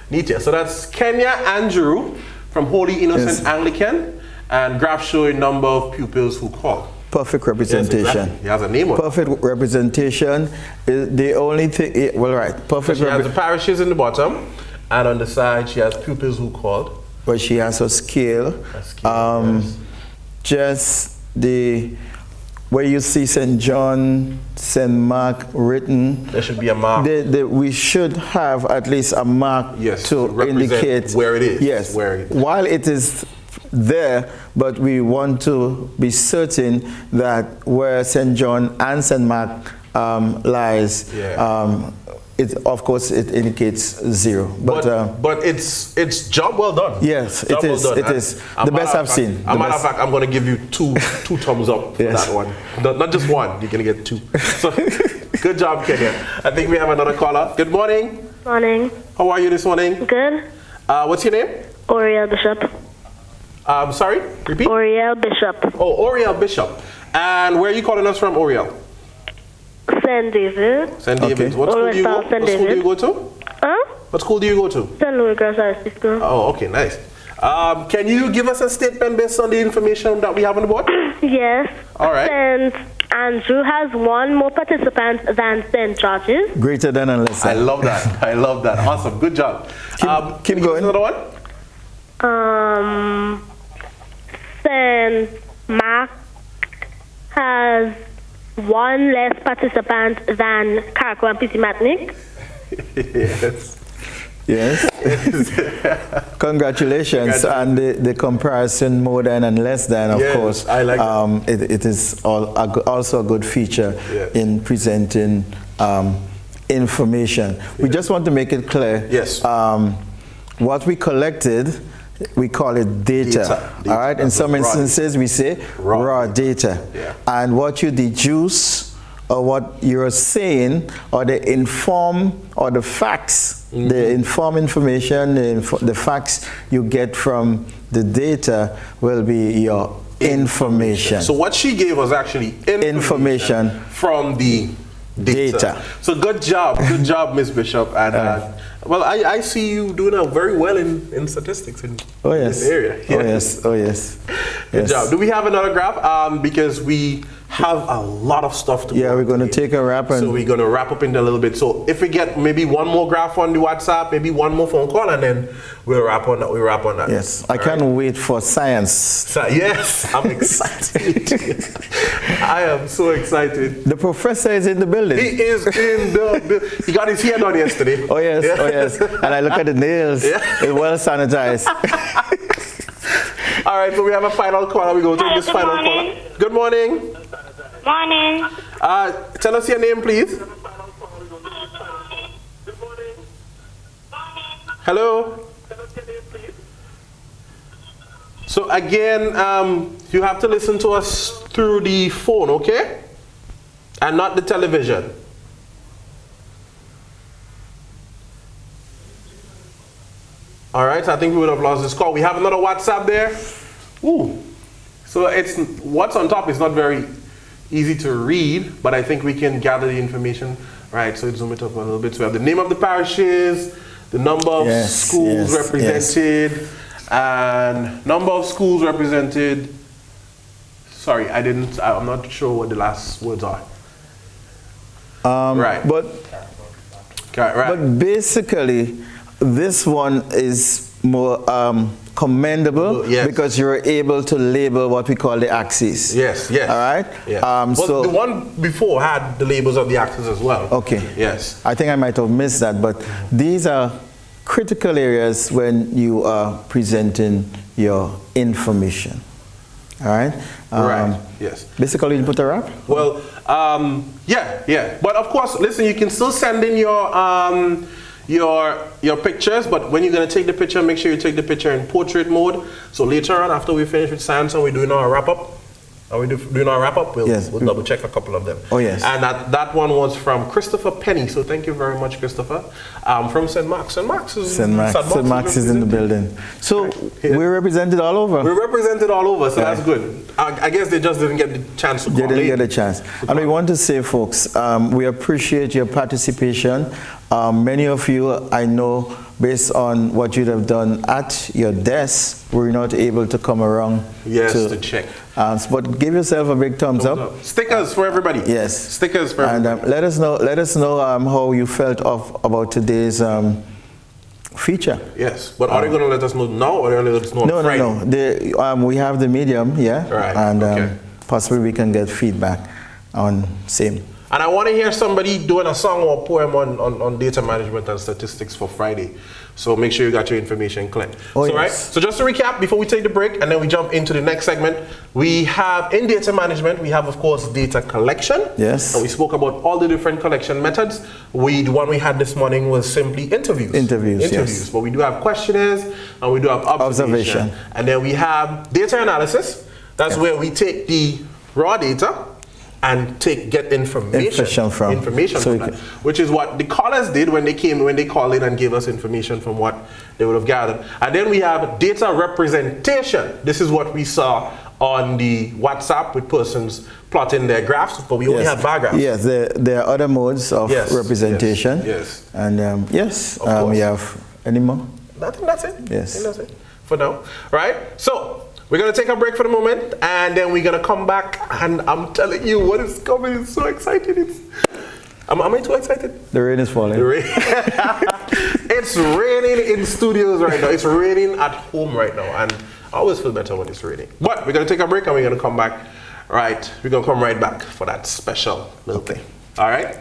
neater. So that's Kenya Andrew from Holy Innocent Anglican, and graph showing number of pupils who call. Perfect representation. Yes, exactly. He has a name on it. Perfect representation is the only thing, well, right. Perfect. So she has the parishes in the bottom, and on the side she has pupils who called. But she has a scale. Yes. Just where you see St. John, St. Mark written. There should be a mark. We should have at least a mark to indicate where it is. Yes. While it is there, but we want to be certain that where St. John and St. Mark lies, of course it indicates 0. But it's job well done. Yes, it is. It is the best I've seen. As a matter of fact, I'm going to give you two thumbs up for that one. Not just one. You're going to get 2. So good job, Kenya. I think we have another caller. Good morning. Morning. How are you this morning? Good. What's your name? Oriel Bishop. Sorry. Repeat. Oriel Bishop. Oh, Oriel Bishop. And where are you calling us from, Oriel? St. David. St. David. What school do you go? What school do you go to? Huh? What school do you go to? St. Louis Girls High School. Oh, okay, nice. Can you give us a statement based on the information that we have on the board? Yes. All right. St. Andrew has 1 more participant than St. George's. Greater than and less than. I love that. I love that. Awesome. Good job. Keep going. Another one? St. Mark has 1 less participant than Carco and PC Matnik. Yes. Yes. Congratulations. And the comparison more than and less than, of course. I like that. It is also a good feature in presenting information. We just want to make it clear. Yes. What we collected, we call it data. All right. In some instances, we say raw data. Yeah. And what you deduce, or what you're saying, or the inform, or the facts, the informed information, the facts you get from the data will be your information. So what she gave was actually information from the data. So good job, Ms. Bishop. And well, I see you doing very well in statistics in this area. Oh yes. Good job. Do we have another graph? Because we have a lot of stuff to go. Yeah, we're going to take a wrap. So we're going to wrap up in a little bit. So if we get maybe 1 more graph on the WhatsApp, maybe 1 more phone call, and then we'll wrap on that. Yes, I can't wait for science. Yes, I'm excited. I am so excited. The professor is in the building. He is in the building. He got his hair done yesterday. Oh yes. And I look at the nails. It's well sanitized. All right, so we have a final caller. We go to this final caller. Good morning. Morning. Tell us your name, please. Hello. So again, you have to listen to us through the phone, okay? And not the television. All right, I think we would have lost this call. We have another WhatsApp there. Ooh. So it's what's on top is not very easy to read, but I think we can gather the information. Right, so zoom it up a little bit. So we have the name of the parishes, the number of schools represented, and number of schools represented. Sorry, I'm not sure what the last words are. But basically, this one is more commendable because you're able to label what we call the axes. Yes. All right? Yeah. So the one before had the labels of the axes as well. Okay. Yes. I think I might have missed that, but these are critical areas when you are presenting your information. All right? Right. Yes. Basically, you put a wrap? Well, yeah. But of course, listen, you can still send in your pictures, but when you're going to take the picture, make sure you take the picture in portrait mode. So later on, after we finish with science and we're doing our wrap-up, we'll double check a couple of them. Oh, yes. And that one was from Christopher Penny. So thank you very much, Christopher. From St. Mark's. St. Mark's is in the building. So we're represented all over. We're represented all over, so that's good. I guess they just didn't get the chance to call. They didn't get a chance. And we want to say, folks, we appreciate your participation. Many of you, I know, based on what you'd have done at your desk, were not able to come around to check. But give yourself a big thumbs up. Stickers for everybody. Yes. Stickers for everybody. And let us know how you felt about today's feature. Yes. But are they going to let us know now or are they going to let us know on Friday? No. We have the medium, Right. And possibly we can get feedback on same. And I want to hear somebody doing a song or poem on data management and statistics for Friday. So make sure you got your information clear. Right? So just to recap, before we take the break and then we jump into the next segment, we have in data management, we have, of course, data collection. Yes. And we spoke about all the different collection methods. The one we had this morning was simply interviews. Yes. But we do have questionnaires and we do have observation. And then we have data analysis. That's where we take the raw data and get information from that, which is what the callers did when they called in and gave us information from what they would have gathered. And then we have data representation. This is what we saw on the WhatsApp with persons plotting their graphs, but we only have bar graphs. Yes, there are other modes of representation. Yes. And we have any more? I think that's it. Yes. I think that's it for now. Right? So we're going to take a break for the moment, and then we're going to come back, and I'm telling you, what is coming is so exciting. Am I too excited? The rain is falling. It's raining in studios right now. It's raining at home right now, and I always feel better when it's raining. But we're going to take a break, and we're going to come back. Right, we're going to come right back for that special little thing. All right?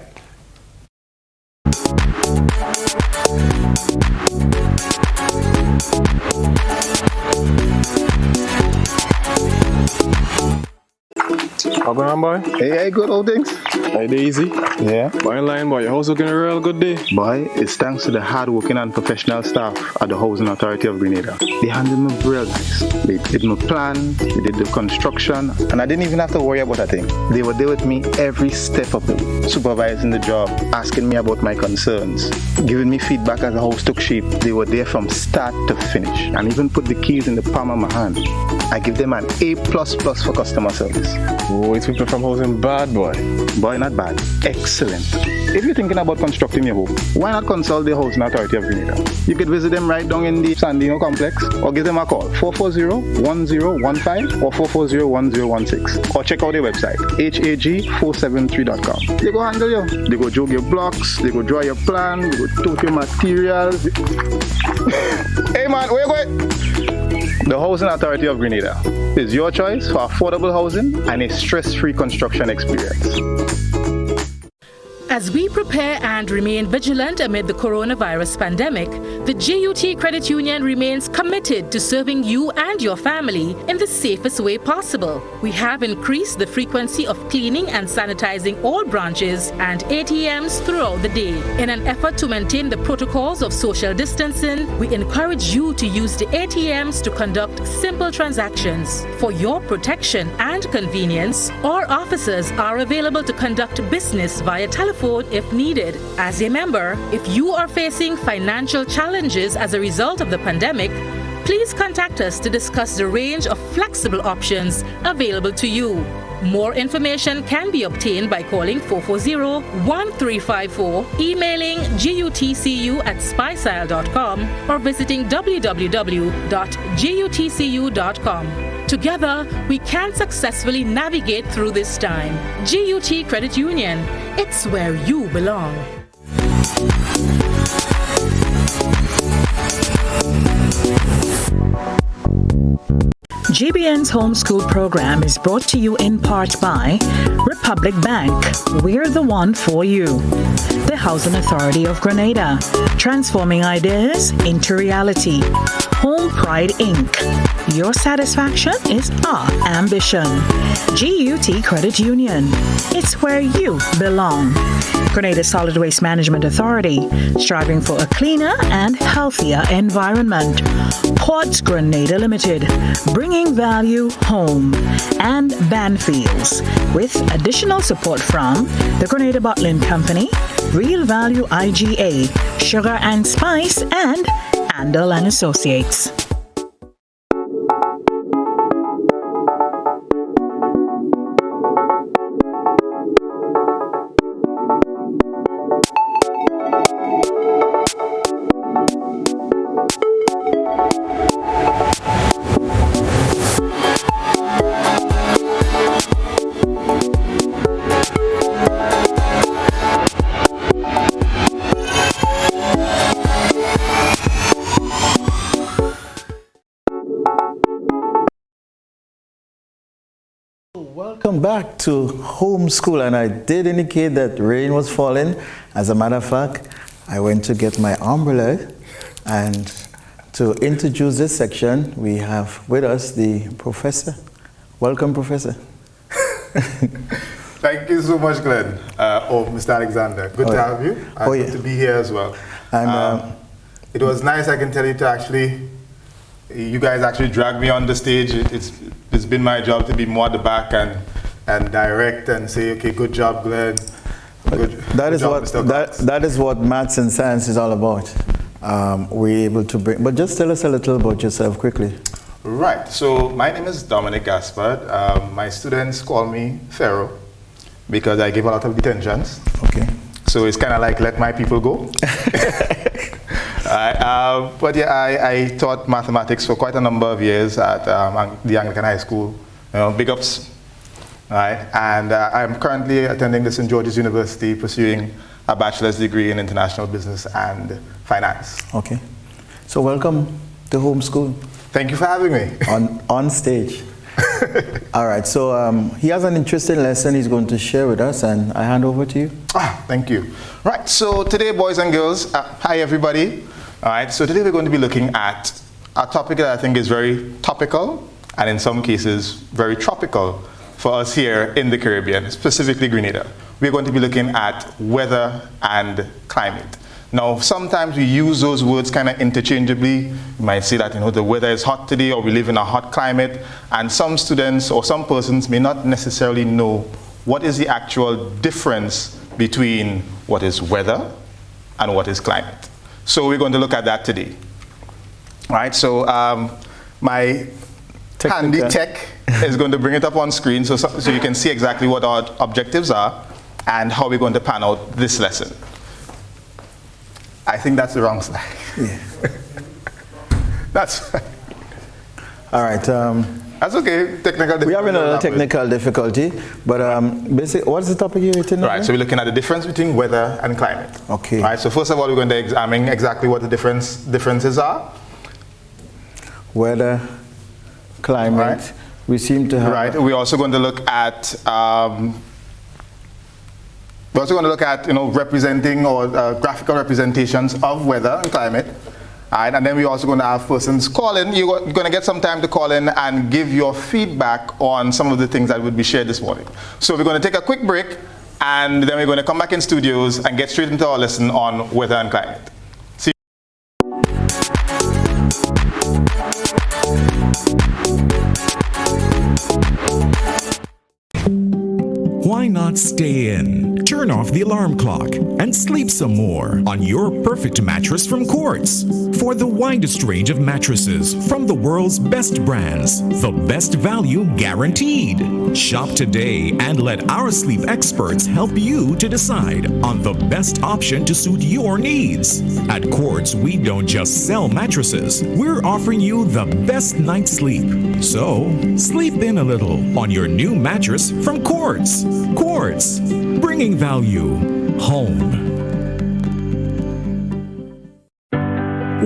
How going on, boy? Hey, good old things. Hey, easy. Yeah. Boy, in line, boy. Your house looking a real good day. Boy, it's thanks to the hard-working and professional staff at the Housing Authority of Grenada. They handled me real nice. They did my plan, they did the construction, and I didn't even have to worry about a thing. They were there with me every step of the way, supervising the job, asking me about my concerns, giving me feedback as the house took shape. They were there from start to finish, and even put the keys in the palm of my hand. I give them an A++ for customer service. Oh, it's people from housing bad, boy. Boy, not bad. Excellent. If you're thinking about constructing your home, why not consult the Housing Authority of Grenada? You could visit them right down in the Sandino complex or give them a call 440-1015 or 440-1016 or check out their website hag473.com. They go handle you. They go jog your blocks, they go draw your plan, they go tote your materials. Hey man, where you going? The Housing Authority of Grenada is your choice for affordable housing and a stress-free construction experience. As we prepare and remain vigilant amid the coronavirus pandemic, the GUT Credit Union remains committed to serving you and your family in the safest way possible. We have increased the frequency of cleaning and sanitizing all branches and ATMs throughout the day. In an effort to maintain the protocols of social distancing, we encourage you to use the ATMs to conduct simple transactions. For your protection and convenience, our officers are available to conduct business via telephone if needed. As a member, if you are facing financial challenges as a result of the pandemic, Please contact us to discuss the range of flexible options available to you. More information can be obtained by calling 440-1354, emailing gutcu@spicile.com, or visiting www.gutcu.com. Together, we can successfully navigate through this time. GUT Credit Union, it's where you belong. GBN's homeschool program is brought to you in part by Republic Bank. We're the one for you. The Housing Authority of Grenada, transforming ideas into reality. Home Pride Inc. Your satisfaction is our ambition. GUT Credit Union. It's where you belong. Grenada Solid Waste Management Authority, striving for a cleaner and healthier environment. Quartz Grenada Limited, bringing value home. And Banfields, with additional support from the Grenada Bottling Company, Real Value IGA, Sugar and Spice, and Andal and Associates. Welcome back to Homeschool, and I did indicate that rain was falling. As a matter of fact, I went to get my umbrella, and to introduce this section, we have with us the professor. Welcome, Professor. Thank you so much, Glen. Mr. Alexander. Good to have you. Good to be here as well. And it was nice, I can tell you, to actually, you guys actually dragged me on the stage. It's been my job to be more at the back and direct and say, okay, good job, Glen. That is what maths and science is all about. We're able to bring, but just tell us a little about yourself quickly. Right, so my name is Dominic Gaspard. My students call me Pharaoh because I give a lot of detentions. Okay. So it's kind of like let my people go. But yeah, I taught mathematics for quite a number of years at the Anglican High School. Big ups. And I'm currently attending the St. George's University pursuing a bachelor's degree in international business and finance. Okay. So welcome to Homeschool. Thank you for having me. On stage. All right, so he has an interesting lesson he's going to share with us, and I hand over to you. Thank you. Right, so today, boys and girls, hi everybody. All right, so today we're going to be looking at a topic that I think is very topical and in some cases very tropical for us here in the Caribbean, specifically Grenada. We're going to be looking at weather and climate. Now, sometimes we use those words kind of interchangeably. You might say that, the weather is hot today, or we live in a hot climate, and some students or some persons may not necessarily know what is the actual difference between what is weather and what is climate. So we're going to look at that today. All right, so my handy tech is going to bring it up on screen so you can see exactly what our objectives are and how we're going to pan out this lesson. I think that's the wrong slide. Yeah. That's right. All right. That's okay. Technical. We're having a technical difficulty, but basically, what's the topic you're written? Right. So we're looking at the difference between weather and climate. Okay. Right. So first of all, we're going to examine exactly what the differences are. Weather, climate. Right. We seem to have. Right. We're also going to look at. We're also going to look at, representing or graphical representations of weather and climate. All right, and then we're also going to have persons call in. You're going to get some time to call in and give your feedback on some of the things that would be shared this morning. So we're going to take a quick break, and then we're going to come back in studios and get straight into our lesson on weather and climate. See you. Why not stay in? Turn off the alarm clock and sleep some more on your perfect mattress from Quartz. For the widest range of mattresses from the world's best brands, the best value guaranteed. Shop today and let our sleep experts help you to decide on the best option to suit your needs. At Quartz, we don't just sell mattresses, we're offering you the best night's sleep. So, sleep in a little on your new mattress from Quartz. Quartz, bringing value home.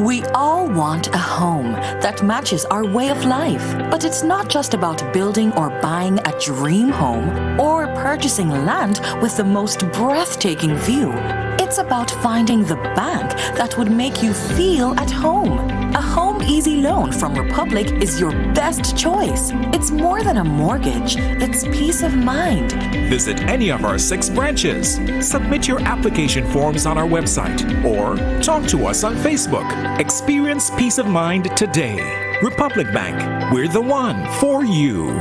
We all want a home that matches our way of life. But it's not just about building or buying a dream home or purchasing land with the most breathtaking view. It's about finding the bank that would make you feel at home. A Home Easy Loan from Republic is your best choice. It's more than a mortgage, it's peace of mind. Visit any of our 6 branches. Submit your application forms on our website or talk to us on Facebook. Experience peace of mind today. Republic Bank, we're the one for you.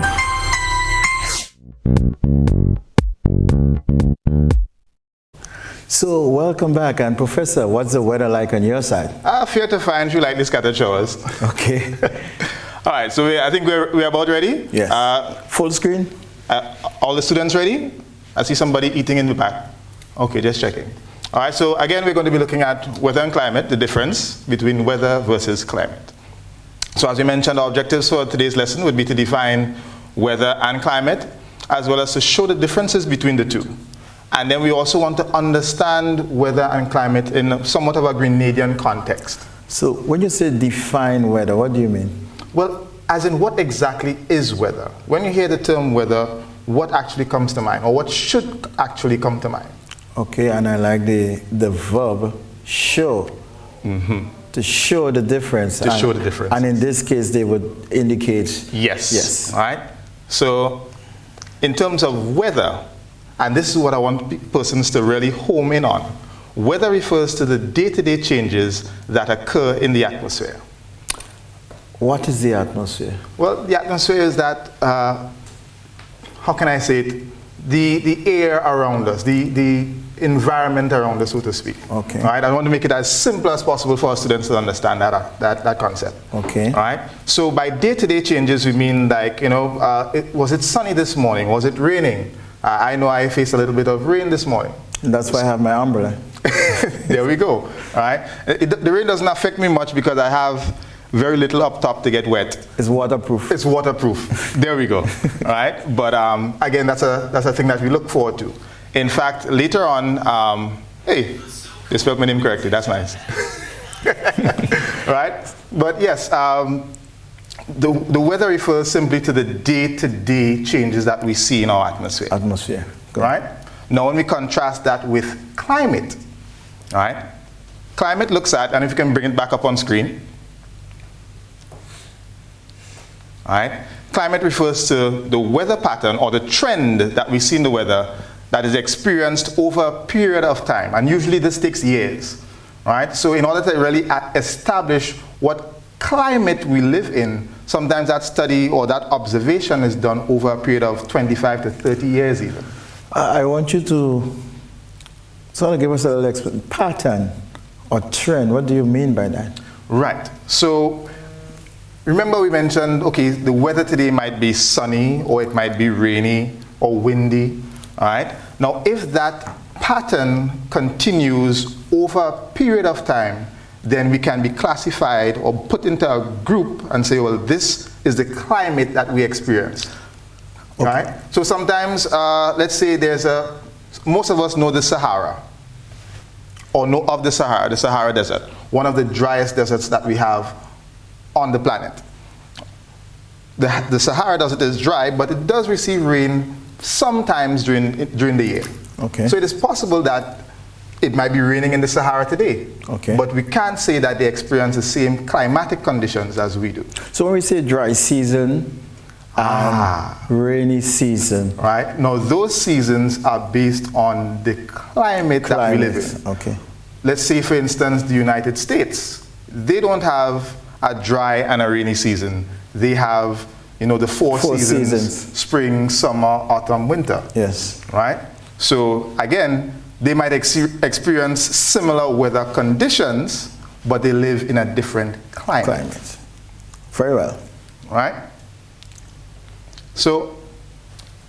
So, welcome back. And Professor, what's the weather like on your side? Fair to find you like the scattered showers. Okay. All right, so I think we're about ready. Yes. Full screen? All the students ready? I see somebody eating in the back. Okay, just checking. All right, so again, we're going to be looking at weather and climate, the difference between weather versus climate. So as we mentioned, our objectives for today's lesson would be to define weather and climate, as well as to show the differences between the two. And then we also want to understand weather and climate in somewhat of a Grenadian context. So when you say define weather, what do you mean? Well, as in what exactly is weather? When you hear the term weather, what actually comes to mind, or what should actually come to mind? Okay, and I like the verb show. Mm-hmm. To show the difference. To show the difference. And in this case, they would indicate yes. Yes. All right. So in terms of weather, and this is what I want persons to really home in on. Weather refers to the day-to-day changes that occur in the atmosphere. What is the atmosphere? Well, the atmosphere is that, how can I say it, the air around us, the environment around us, so to speak. Okay. All right. I want to make it as simple as possible for our students to understand that concept. Okay. All right. So by day-to-day changes, we mean like, you know, was it sunny this morning? Was it raining? I know I faced a little bit of rain this morning. That's why I have my umbrella. There we go. All right. The rain doesn't affect me much because I have very little up top to get wet. It's waterproof. It's waterproof. There we go. All right. But again, that's a thing that we look forward to. In fact, later on, hey, they spelled my name correctly. That's nice. Right. But yes, the weather refers simply to the day-to-day changes that we see in our atmosphere. Atmosphere. Right. Now, when we contrast that with climate, all right, climate looks at, and if you can bring it back up on screen, all right, climate refers to the weather pattern or the trend that we see in the weather that is experienced over a period of time, and usually this takes years, right? So in order to really establish what climate we live in, sometimes that study or that observation is done over a period of 25 to 30 years even. I want you to sort of give us a little pattern or trend. What do you mean by that? Right. So remember we mentioned, okay, the weather today might be sunny or it might be rainy or windy, all right? Now, if that pattern continues over a period of time, then we can be classified or put into a group and say, well, this is the climate that we experience. Okay. Right? So sometimes, let's say most of us know the Sahara, or know of the Sahara Desert, one of the driest deserts that we have on the planet. The Sahara Desert is dry, but it does receive rain sometimes during the year. Okay. So it is possible that it might be raining in the Sahara today, okay, but we can't say that they experience the same climatic conditions as we do. So when we say dry season and rainy season, right? Now those seasons are based on the climate that we live in. Okay. Let's say, for instance, the United States. They don't have a dry and a rainy season. They have, you know, the four seasons: spring, summer, autumn, winter. Yes. Right? So again, they might experience similar weather conditions, but they live in a different climate. Very well. Right? So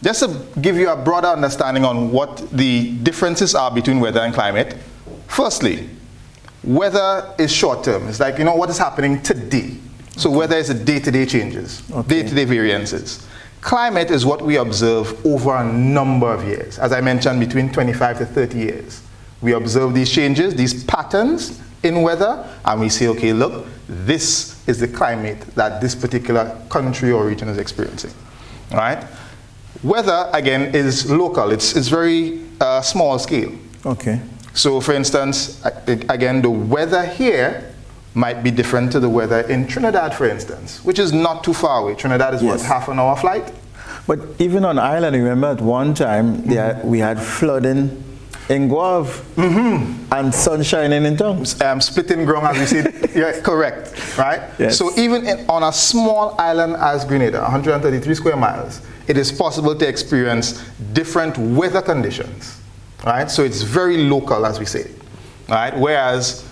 just to give you a broader understanding on what the differences are between weather and climate, firstly, weather is short term. It's like, what is happening today. So weather is the day-to-day changes, day-to-day variances. Climate is what we observe over a number of years. As I mentioned, between 25 to 30 years. We observe these changes, these patterns in weather, and we say, okay, look, this is the climate that this particular country or region is experiencing. All right? Weather, again, is local. It's very small scale. Okay. So, for instance, again, the weather here might be different to the weather in Trinidad, for instance, which is not too far away. Trinidad is what, half an hour flight? But even on Ireland, remember at one time we had flooding in Guave and sun shining in town. Splitting ground, as we said. Yeah, correct, right? Yes. So even on a small island as Grenada, 133 square miles, it is possible to experience different weather conditions, right? So it's very local, as we say, right? Whereas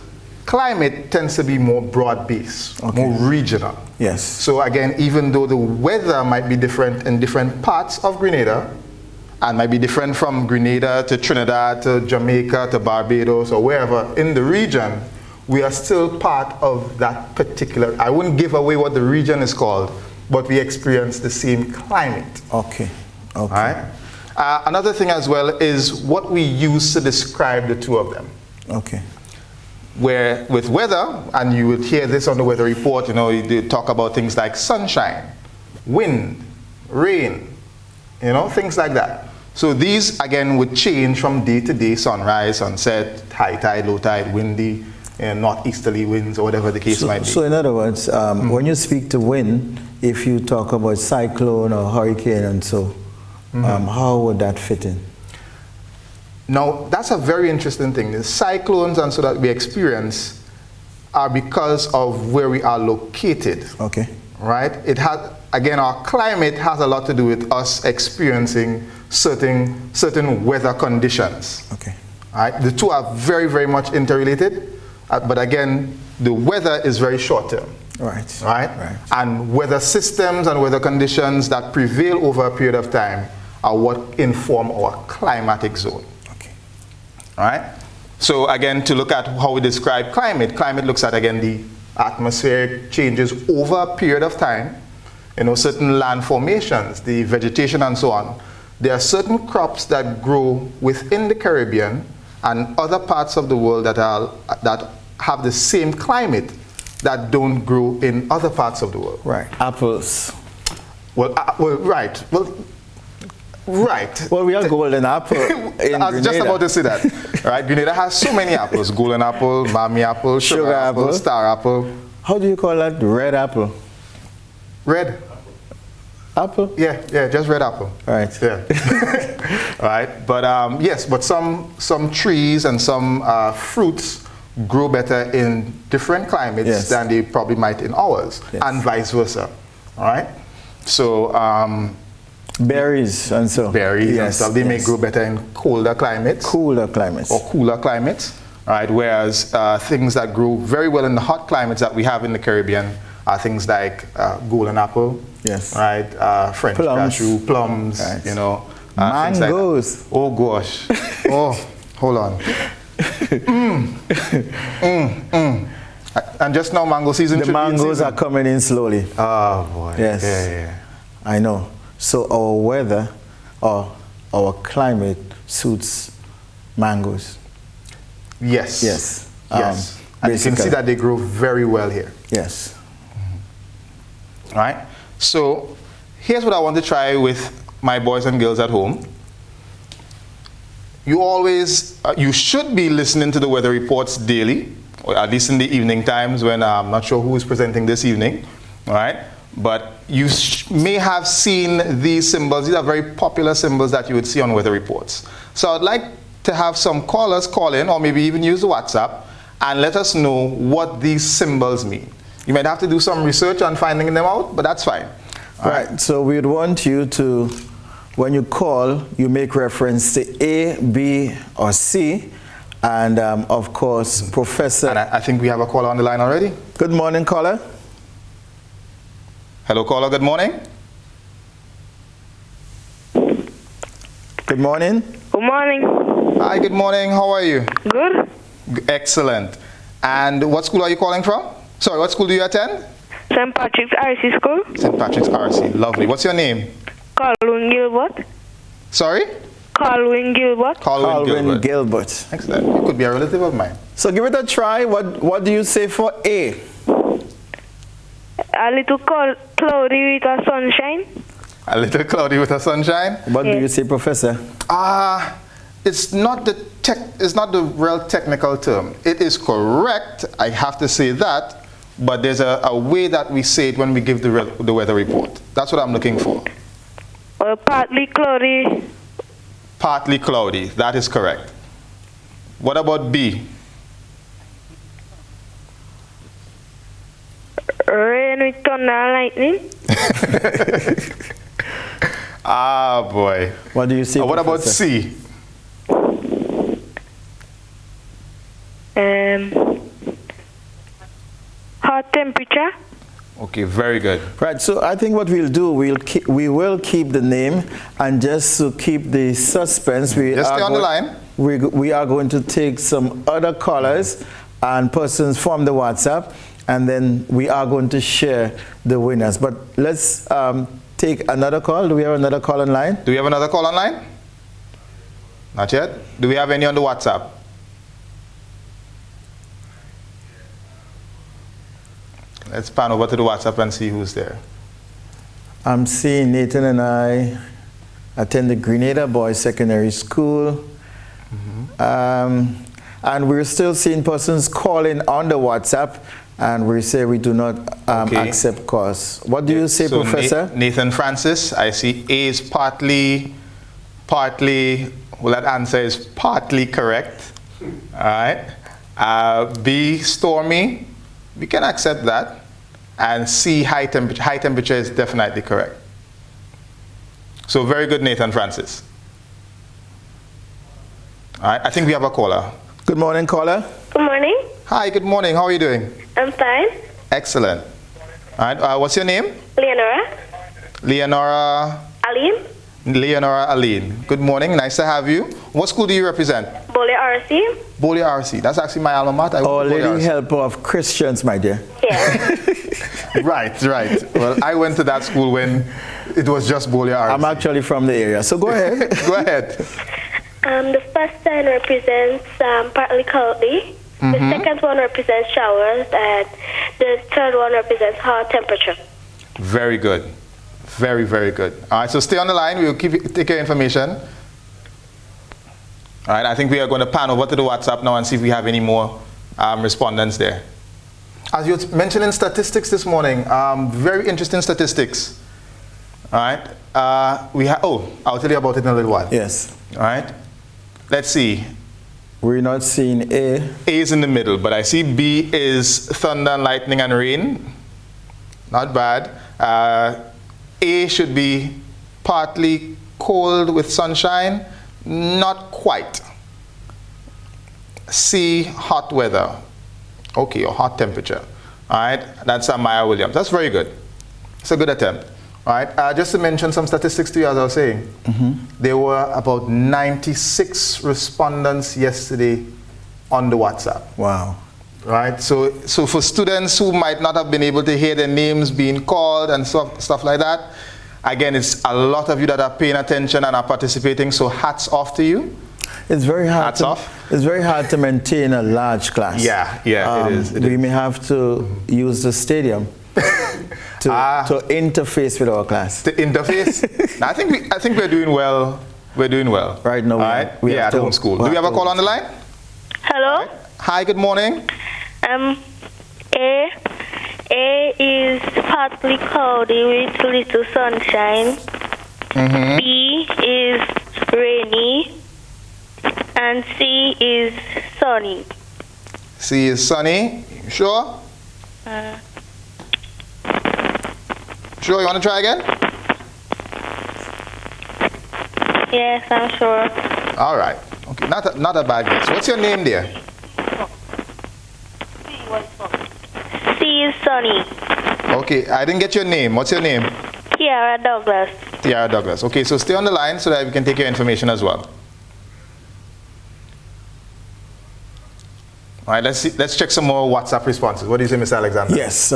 climate tends to be more broad-based, more regional. Yes. So again, even though the weather might be different in different parts of Grenada, and might be different from Grenada to Trinidad to Jamaica to Barbados or wherever in the region, we are still part of that particular, I wouldn't give away what the region is called, but we experience the same climate. Okay. All right? Another thing as well is what we use to describe the two of them. Okay. Where with weather, and you would hear this on the weather report, they talk about things like sunshine, wind, rain, things like that. So these, again, would change from day to day, sunrise, sunset, high tide, low tide, windy, northeasterly winds, or whatever the case might be. So in other words, when you speak to wind, if you talk about cyclone or hurricane and so, how would that fit in? Now, that's a very interesting thing. The cyclones and so that we experience are because of where we are located. Okay. Right? It has, again, our climate has a lot to do with us experiencing certain weather conditions. Okay. Right? The two are very, very much interrelated, but again, the weather is very short term. Right. Right? And weather systems and weather conditions that prevail over a period of time are what inform our climatic zone. Okay. Right? So again, to look at how we describe climate, climate looks at, again, the atmospheric changes over a period of time, certain land formations, the vegetation and so on. There are certain crops that grow within the Caribbean and other parts of the world that have the same climate that don't grow in other parts of the world. Right. Apples. Right. Well, we are golden apple in I was just about to say that. Right? Grenada has so many apples. Golden apple, Mammy apple, sugar apple, star apple. How do you call that? Red apple? Red. Apple? Yeah, just red apple. Right. Yeah. Right. But yes, but some trees and some fruits grow better in different climates than they probably might in ours, and vice versa. All right. So berries and so. Berries and stuff. They may grow better in colder climates. Cooler climates. Or cooler climates. Right. Whereas things that grow very well in the hot climates that we have in the Caribbean are things like golden apple. Yes. Right. French cashew, plums. Right. Mangoes. Like oh gosh. Oh, hold on. And just now, mango season. The mangoes are coming in slowly. Oh boy. Yes. Yeah. I know. So our weather, or our climate suits mangoes. Yes. Yes. Yes. And you can see that they grow very well here. Yes. Right. So here's what I want to try with my boys and girls at home. You should be listening to the weather reports daily, or at least in the evening times when I'm not sure who is presenting this evening, all right? But you may have seen these symbols. These are very popular symbols that you would see on weather reports. So I'd like to have some callers call in, or maybe even use the WhatsApp, and let us know what these symbols mean. You might have to do some research on finding them out, but that's fine. Right. So we'd want you to when you call, you make reference to A, B, or C. And of course, Professor. And I think we have a caller on the line already. Good morning, caller. Hello, caller. Good morning. Good morning. Good morning. Hi, good morning. How are you? Good. Excellent. And what school are you calling from? Sorry, what school do you attend? St. Patrick's RC School. St. Patrick's RC. Lovely. What's your name? Calvin Gilbert. Sorry? Calvin Gilbert. Calvin Gilbert. Excellent. You could be a relative of mine. So give it a try. What do you say for A? A little cloudy with a sunshine. A little cloudy with a sunshine. What do you say, Professor? It's not the real technical term. It is correct, I have to say that, but there's a way that we say it when we give the weather report. That's what I'm looking for. Partly cloudy. Partly cloudy, that is correct. What about B? Rain with thunder and lightning. Ah, boy. What do you say, What about Professor? C? Hot temperature. Okay, very good. Right, so I think what we'll do, we will keep the name, and just to keep the suspense, Just stay on the line. We are going to take some other callers and persons from the WhatsApp, and then we are going to share the winners. But let's take another call. Do we have another call online? Do we have another call online? Not yet. Do we have any on the WhatsApp? Let's pan over to the WhatsApp and see who's there. I'm seeing Nathan and I attend the Grenada Boys Secondary School. And we're still seeing persons calling on the WhatsApp, and we say we do not accept calls. What do you say, Professor? Nathan Francis, I see A is partly, well, that answer is partly correct. All right. B, stormy, we can accept that. And C, high temperature is definitely correct. So very good, Nathan Francis. All right, I think we have a caller. Good morning, caller. Good morning. Hi, good morning. How are you doing? I'm fine. Excellent. All right, what's your name? Leonora. Leonora. Aline. Leonora Aline. Good morning. Nice to have you. What school do you represent? Bole RC. Bole RC. That's actually my alma mater. Our Lady Helper of Christians, my dear. Yeah. Right. Well, I went to that school when it was just Bole RC. I'm actually from the area, so go ahead. Go ahead. The first sign represents partly cloudy. The second one represents showers, and the third one represents hot temperature. Very good. Very, very good. All right, so stay on the line. We'll take your information. All right, I think we are going to pan over to the WhatsApp now and see if we have any more respondents there. As you mentioned in statistics this morning, very interesting statistics. All right, I'll tell you about it in a little while. Yes. All right, let's see. We're not seeing A. A is in the middle, but I see B is thunder and lightning and rain. Not bad. A should be partly cold with sunshine. Not quite. C, hot weather. Okay, or hot temperature. All right, that's Maya Williams. That's very good. It's a good attempt. All right, just to mention some statistics to you, as I was saying, there were about 96 respondents yesterday on the WhatsApp. Wow. Right, so for students who might not have been able to hear their names being called and stuff like that, again, it's a lot of you that are paying attention and are participating, so hats off to you. It's very hard. Hats off. It's very hard to maintain a large class. Yeah, it is. We may have to use the stadium to interface with our class. To interface? I think we're doing well. We're doing well. Right now, we are at home school. Do we have a call on the line? Hello. Right. Hi, good morning. A is partly cloudy with little sunshine. B is rainy. And C is sunny. C is sunny. You sure? Sure, you want to try again? Yes, I'm sure. All right. Okay, not a bad guess. What's your name, dear? C is Sunny. Okay, I didn't get your name. What's your name? Tiara Douglas. Tiara Douglas. Okay, so stay on the line so that we can take your information as well. All right, let's check some more WhatsApp responses. What do you say, Mr. Alexander? Yes.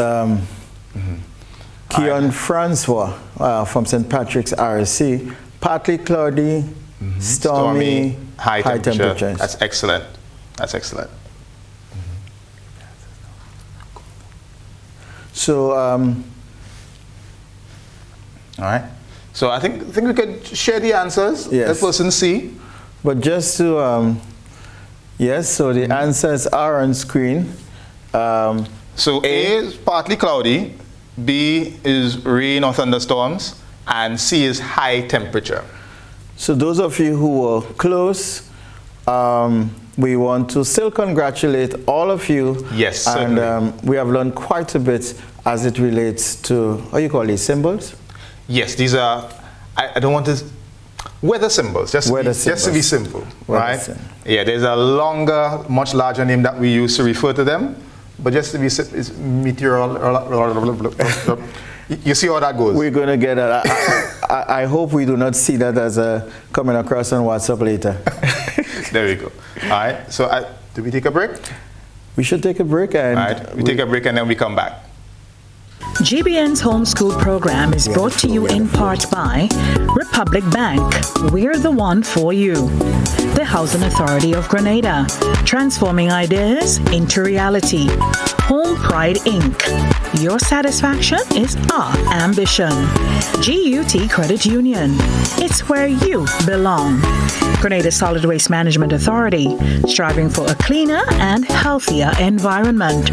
Keon Francois from St. Patrick's RSC. Partly cloudy, stormy, high temperatures. That's excellent. That's excellent. So, all right. So I think we could share the answers. Yes. Let person see. But just to, yes, so the answers are on screen. So A is partly cloudy, B is rain or thunderstorms, and C is high temperature. So those of you who were close, we want to still congratulate all of you. Yes, and certainly. We have learned quite a bit as it relates to, what do you call these, symbols? Yes, these are, I don't want to, weather symbols, just to be simple, right? Yeah, there's a longer, much larger name that we use to refer to them, but just to be simple, it's meteorological. You see how that goes. We're going to get it. I hope we do not see that as coming across on WhatsApp later. There we go. All right, so do we take a break? We should take a break. And all right, we take a break and then we come back. GBN's homeschool program is brought to you in part by Republic Bank. We're the one for you. The Housing Authority of Grenada, transforming ideas into reality. Home Pride Inc. Your satisfaction is our ambition. GUT Credit Union. It's where you belong. Grenada Solid Waste Management Authority, striving for a cleaner and healthier environment.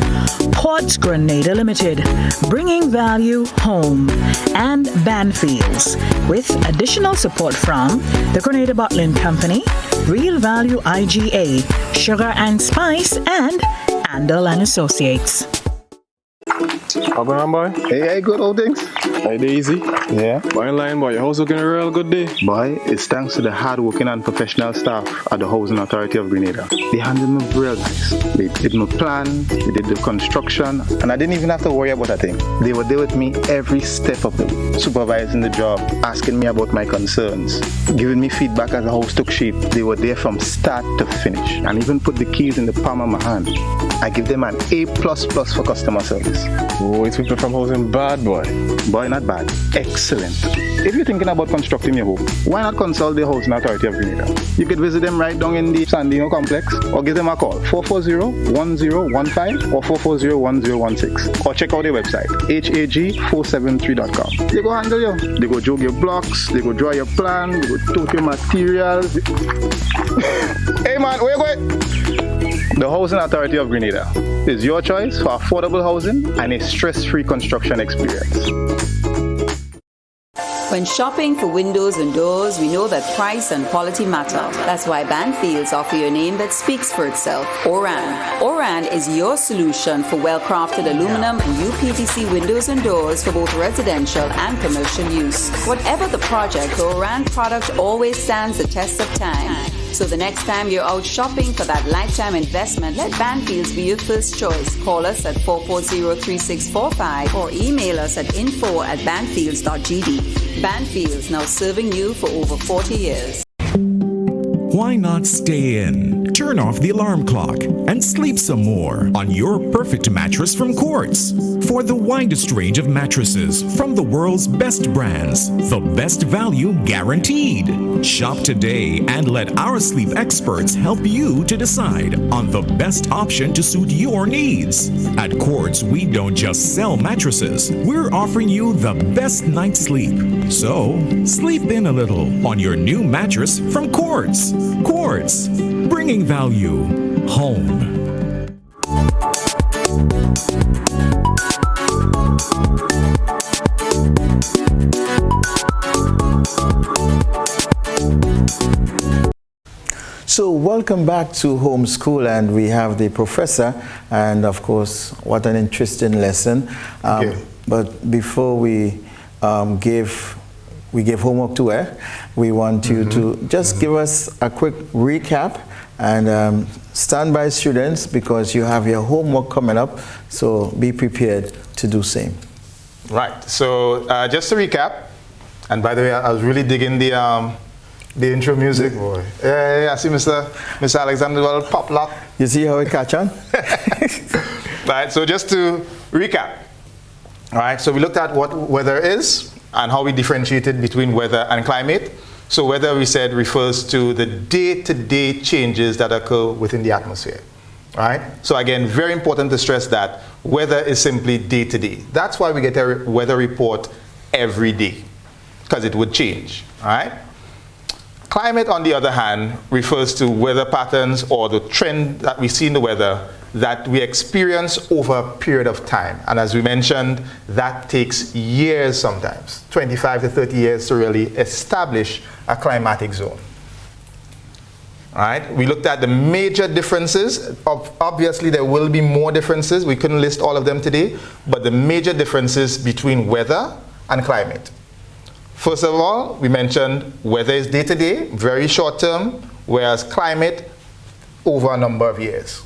Quartz Grenada Limited, bringing value home. And Banfields, with additional support from the Grenada Bottling Company, Real Value IGA, Sugar and Spice, and Andal and Associates. How going on, boy? Hey, good old things. Hey, easy. Yeah. Boy, in line, boy. Your house looking a real good day. Boy, it's thanks to the hard-working and professional staff at the Housing Authority of Grenada. They handled me real nice. They did my plan, they did the construction, and I didn't even have to worry about a thing. They were there with me every step of the way, supervising the job, asking me about my concerns, giving me feedback as the house took shape. They were there from start to finish, and even put the keys in the palm of my hand. I give them an A++ for customer service. Oh, it's people from housing bad, boy. Boy, not bad. Excellent. If you're thinking about constructing your home, why not consult the Housing Authority of Grenada? You could visit them right down in the Sandino complex, or give them a call, 440-1015 or 440-1016. Or check out their website, hag473.com. They go handle you. They go jog your blocks, they go draw your plan, they go tote your materials. Hey man, where you going? The Housing Authority of Grenada is your choice for affordable housing and a stress-free construction experience. When shopping for windows and doors, we know that price and quality matter. That's why Banfields offer you a name that speaks for itself, Oran. Oran is your solution for well-crafted aluminum and UPVC windows and doors for both residential and commercial use. Whatever the project, the Oran product always stands the test of time. So the next time you're out shopping for that lifetime investment, let Banfields be your first choice. Call us at 440-3645 or email us at info@banfields.gd. Banfields, now serving you for over 40 years. Why not stay in, turn off the alarm clock, and sleep some more on your perfect mattress from Quartz? For the widest range of mattresses from the world's best brands, the best value guaranteed. Shop today and let our sleep experts help you to decide on the best option to suit your needs. At Quartz, we don't just sell mattresses, we're offering you the best night's sleep. So, sleep in a little on your new mattress from Quartz. Quartz, bringing value home. So welcome back to Homeschool, and we have the professor, and of course, what an interesting lesson. But before we give we give homework to where. We want you to just give us a quick recap and stand by, students, because you have your homework coming up, so be prepared to do same. Right, so just to recap, and by the way, I was really digging the intro music. Boy. Yeah, I see Mr. Alexander well pop lock. You see how it catch on? Right, so just to recap. All right, so we looked at what weather is and how we differentiated between weather and climate. So weather, we said, refers to the day-to-day changes that occur within the atmosphere. All right, so again, very important to stress that weather is simply day-to-day. That's why we get a weather report every day, because it would change. All right. Climate, on the other hand, refers to weather patterns or the trend that we see in the weather that we experience over a period of time. And as we mentioned, that takes years sometimes, 25 to 30 years to really establish a climatic zone. All right, we looked at the major differences. Obviously, there will be more differences. We couldn't list all of them today, but the major differences between weather and climate. First of all, we mentioned weather is day-to-day, very short-term, whereas climate over a number of years.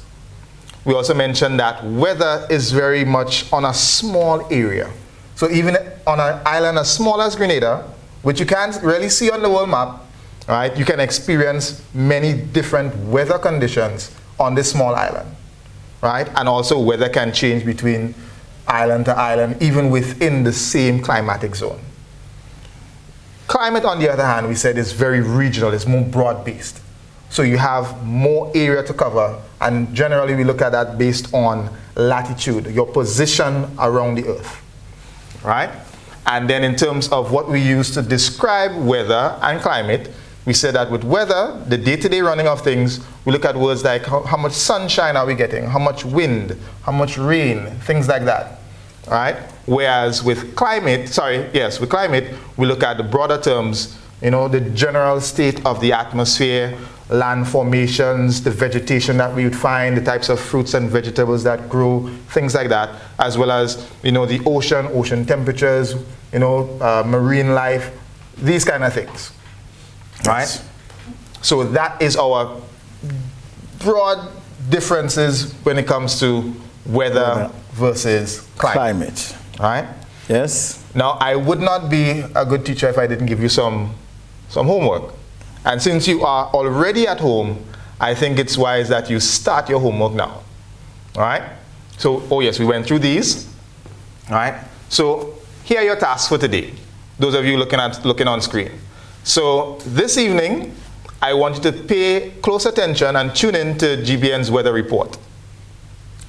We also mentioned that weather is very much on a small area. So even on an island as small as Grenada, which you can't really see on the world map, right, you can experience many different weather conditions on this small island, right? And also weather can change between island to island, even within the same climatic zone. Climate, on the other hand, we said is very regional, it's more broad-based. So you have more area to cover, and generally we look at that based on latitude, your position around the Earth, right? And then in terms of what we use to describe weather and climate, we said that with weather, the day-to-day running of things, we look at words like how much sunshine are we getting, how much wind, how much rain, things like that. All right? Whereas with climate, with climate, we look at the broader terms, the general state of the atmosphere, land formations, the vegetation that we would find, the types of fruits and vegetables that grow, things like that, as well as, the ocean temperatures, marine life, these kind of things. Right? Yes. So that is our broad differences when it comes to weather versus climate. Right? Yes. Now, I would not be a good teacher if I didn't give you some homework. And since you are already at home, I think it's wise that you start your homework now. All right? So, oh yes, we went through these. All right? So, here are your tasks for today. Those of you looking on screen. So, this evening, I want you to pay close attention and tune in to GBN's weather report.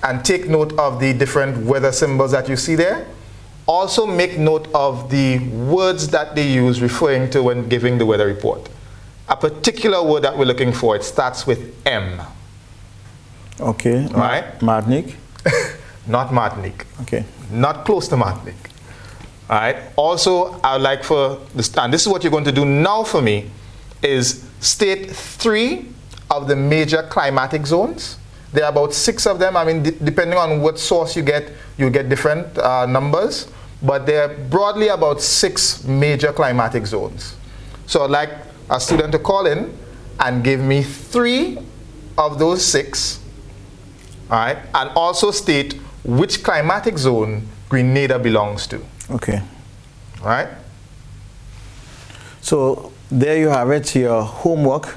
And take note of the different weather symbols that you see there. Also make note of the words that they use referring to when giving the weather report. A particular word that we're looking for, it starts with M. Okay. Right? Martinique? Not Martinique. Okay. Not close to Martinique. All right. Also, I would like for this, and this is what you're going to do now for me, is state 3 of the major climatic zones. There are about 6 of them. I mean, depending on what source you get, you'll get different numbers. But there are broadly about 6 major climatic zones. So I'd like a student to call in and give me 3 of those 6. All right? And also state which climatic zone Grenada belongs to. Okay. All right? So there you have it, your homework,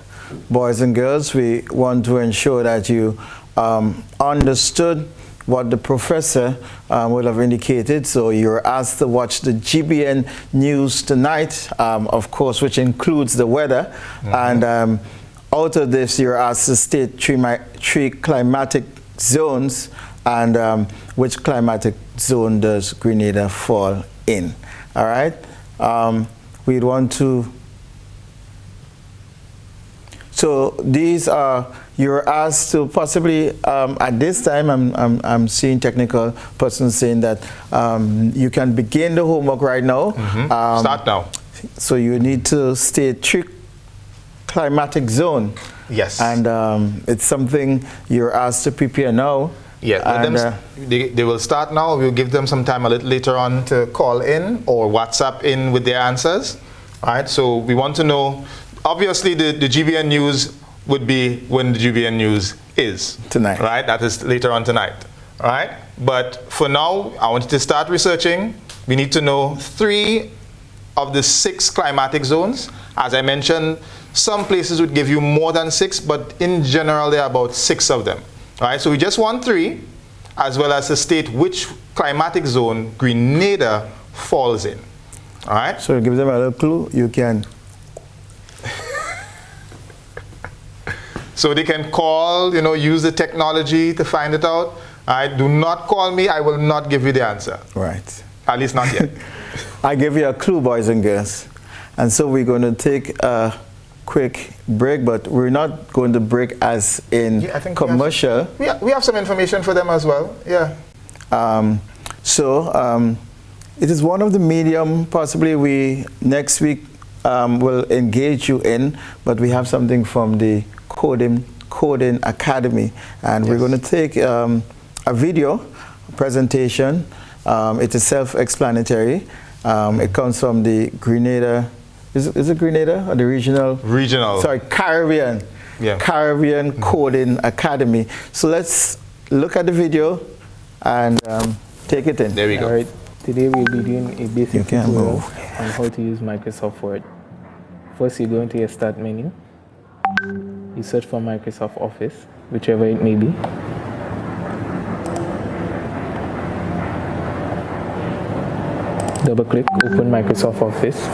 boys and girls. We want to ensure that you understood what the professor would have indicated. So you're asked to watch the GBN news tonight, of course, which includes the weather. And out of this, you're asked to state 3 climatic zones and which climatic zone does Grenada fall in. All right? We'd want to... So these are... You're asked to possibly, at this time, I'm seeing technical persons saying that you can begin the homework right now. Start now. So you need to state 3 climatic zone. Yes. And it's something you're asked to prepare now. Yeah, they will start now. We'll give them some time a little later on to call in or WhatsApp in with their answers. All right, so we want to know, obviously the GBN news would be when the GBN news is. Tonight. Right, that is later on tonight. All right, but for now, I want you to start researching. We need to know 3 of the 6 climatic zones. As I mentioned, some places would give you more than 6, but in general, there are about 6 of them. All right, so we just want 3, as well as to state which climatic zone Grenada falls in. All right? So give them a little clue, you can. So they can call, use the technology to find it out. All right, do not call me, I will not give you the answer. Right. At least not yet. I give you a clue, boys and girls. And so we're going to take a quick break, but we're not going to break as in commercial. We have some information for them as well, yeah. It is one of the medium possibly we next week will engage you in, but we have something from the Coding Academy, and we're going to take a video presentation. It is self-explanatory. It comes from the Grenada. Is it Grenada or the regional? Regional. Sorry, Caribbean. Yeah. Caribbean Coding Academy. So let's look at the video and take it in. There we go. All right. Today we'll be doing a basic can't tutorial move. on how to use Microsoft Word. First, you go into your Start menu. You search for Microsoft Office, whichever it may be. Double click, open Microsoft Office.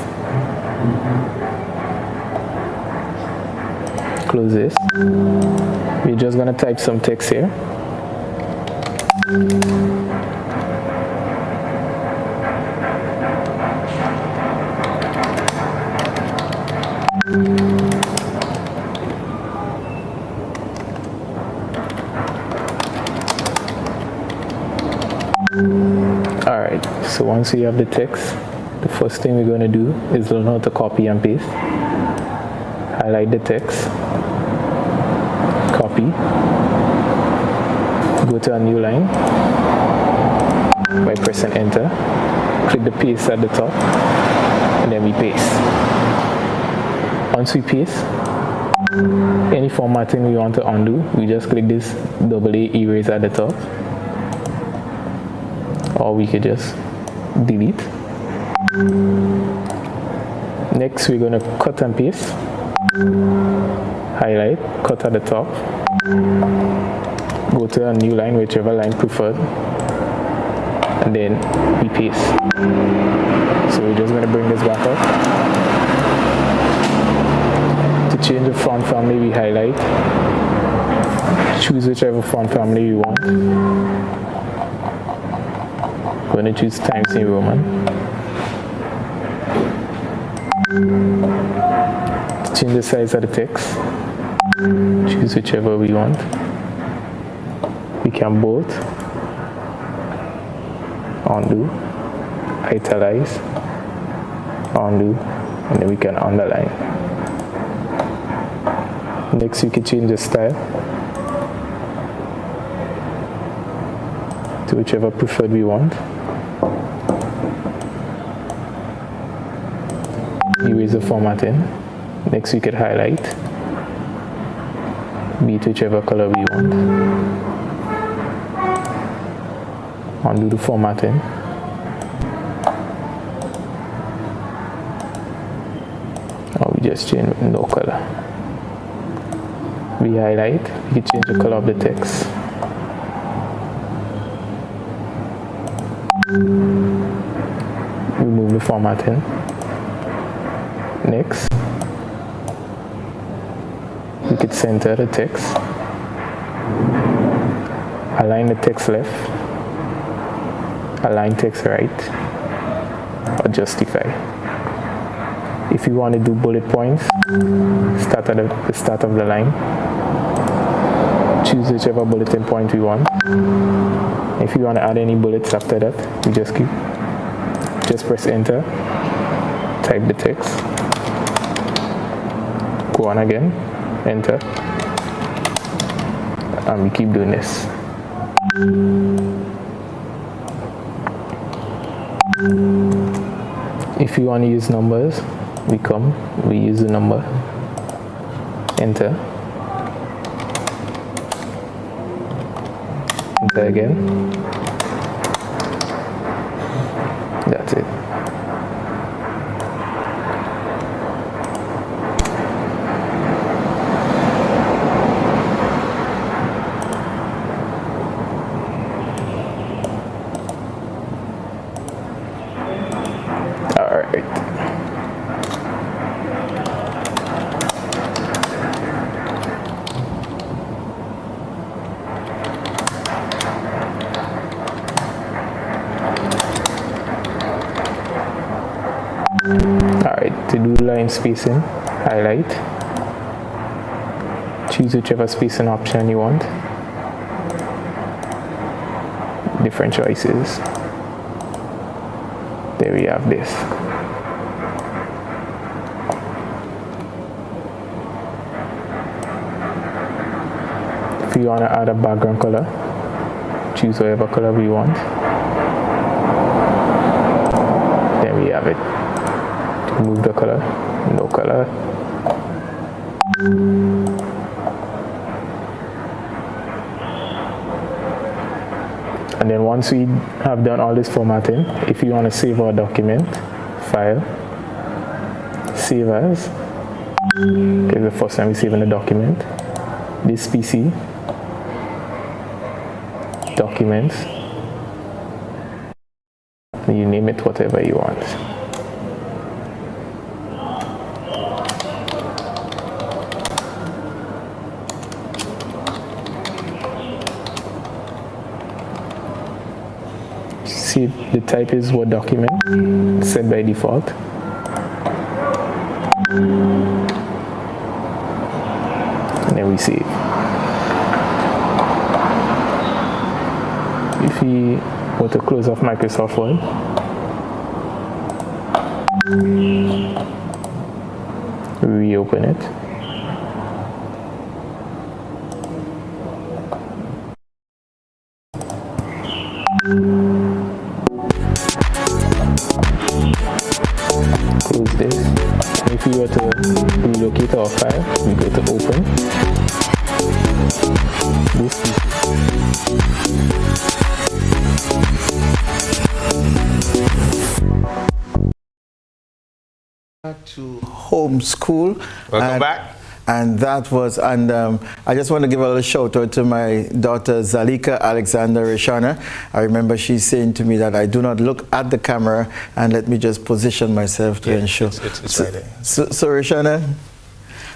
Close this. We're just going to type some text here. Alright, so once we have the text, the first thing we're going to do is learn how to copy and paste. Highlight the text, copy, go to a new line by pressing enter, click the paste at the top, and then we paste. Once we paste, any formatting we want to undo, we just click this AA erase at the top, or we could just delete. Next, we're going to cut and paste, highlight, cut at the top, go to a new line, whichever line preferred, and then we paste. So we're just going to bring this back up. To change the font family, we highlight, choose whichever font family we want. I'm going to choose Times New Roman. To change the size of the text, choose whichever we want. We can bold, undo, italize, undo, and then we can underline. Next, we can change the style to whichever preferred we want. Erase the formatting. Next, we could highlight, be it whichever color we want. Undo the formatting. Or we just change with no color. We highlight, we can change the color of the text. Remove the formatting. Next, we could center the text, align the text left, align text right, or justify. If you want to do bullet points, start at the start of the line, choose whichever bulletin point we want. If you want to add any bullets after that, we just press enter, type the text, go on again, enter, and we keep doing this. If you want to use numbers, we come, we use the number, enter, enter again, that's it. To do line spacing, highlight, choose whichever spacing option you want, different choices. There we have this. If you want to add a background color, choose whatever color we want. There we have it. Move the color, no color. And then once we have done all this formatting, if you want to save our document, file, save as. Okay, the first time we save in the document. This PC, documents, you name it whatever you want. See, the type is Word document, set by default. And then we save. If we want to close off Microsoft Word, reopen it. Close this. And if we were to relocate our file, we go to open. This to homeschool. Welcome back. And that was, I just want to give a little shout out to my daughter Zalika Alexander Rishana. I remember she's saying to me that I do not look at the camera and let me just position myself to ensure. It's right there. So Rishana,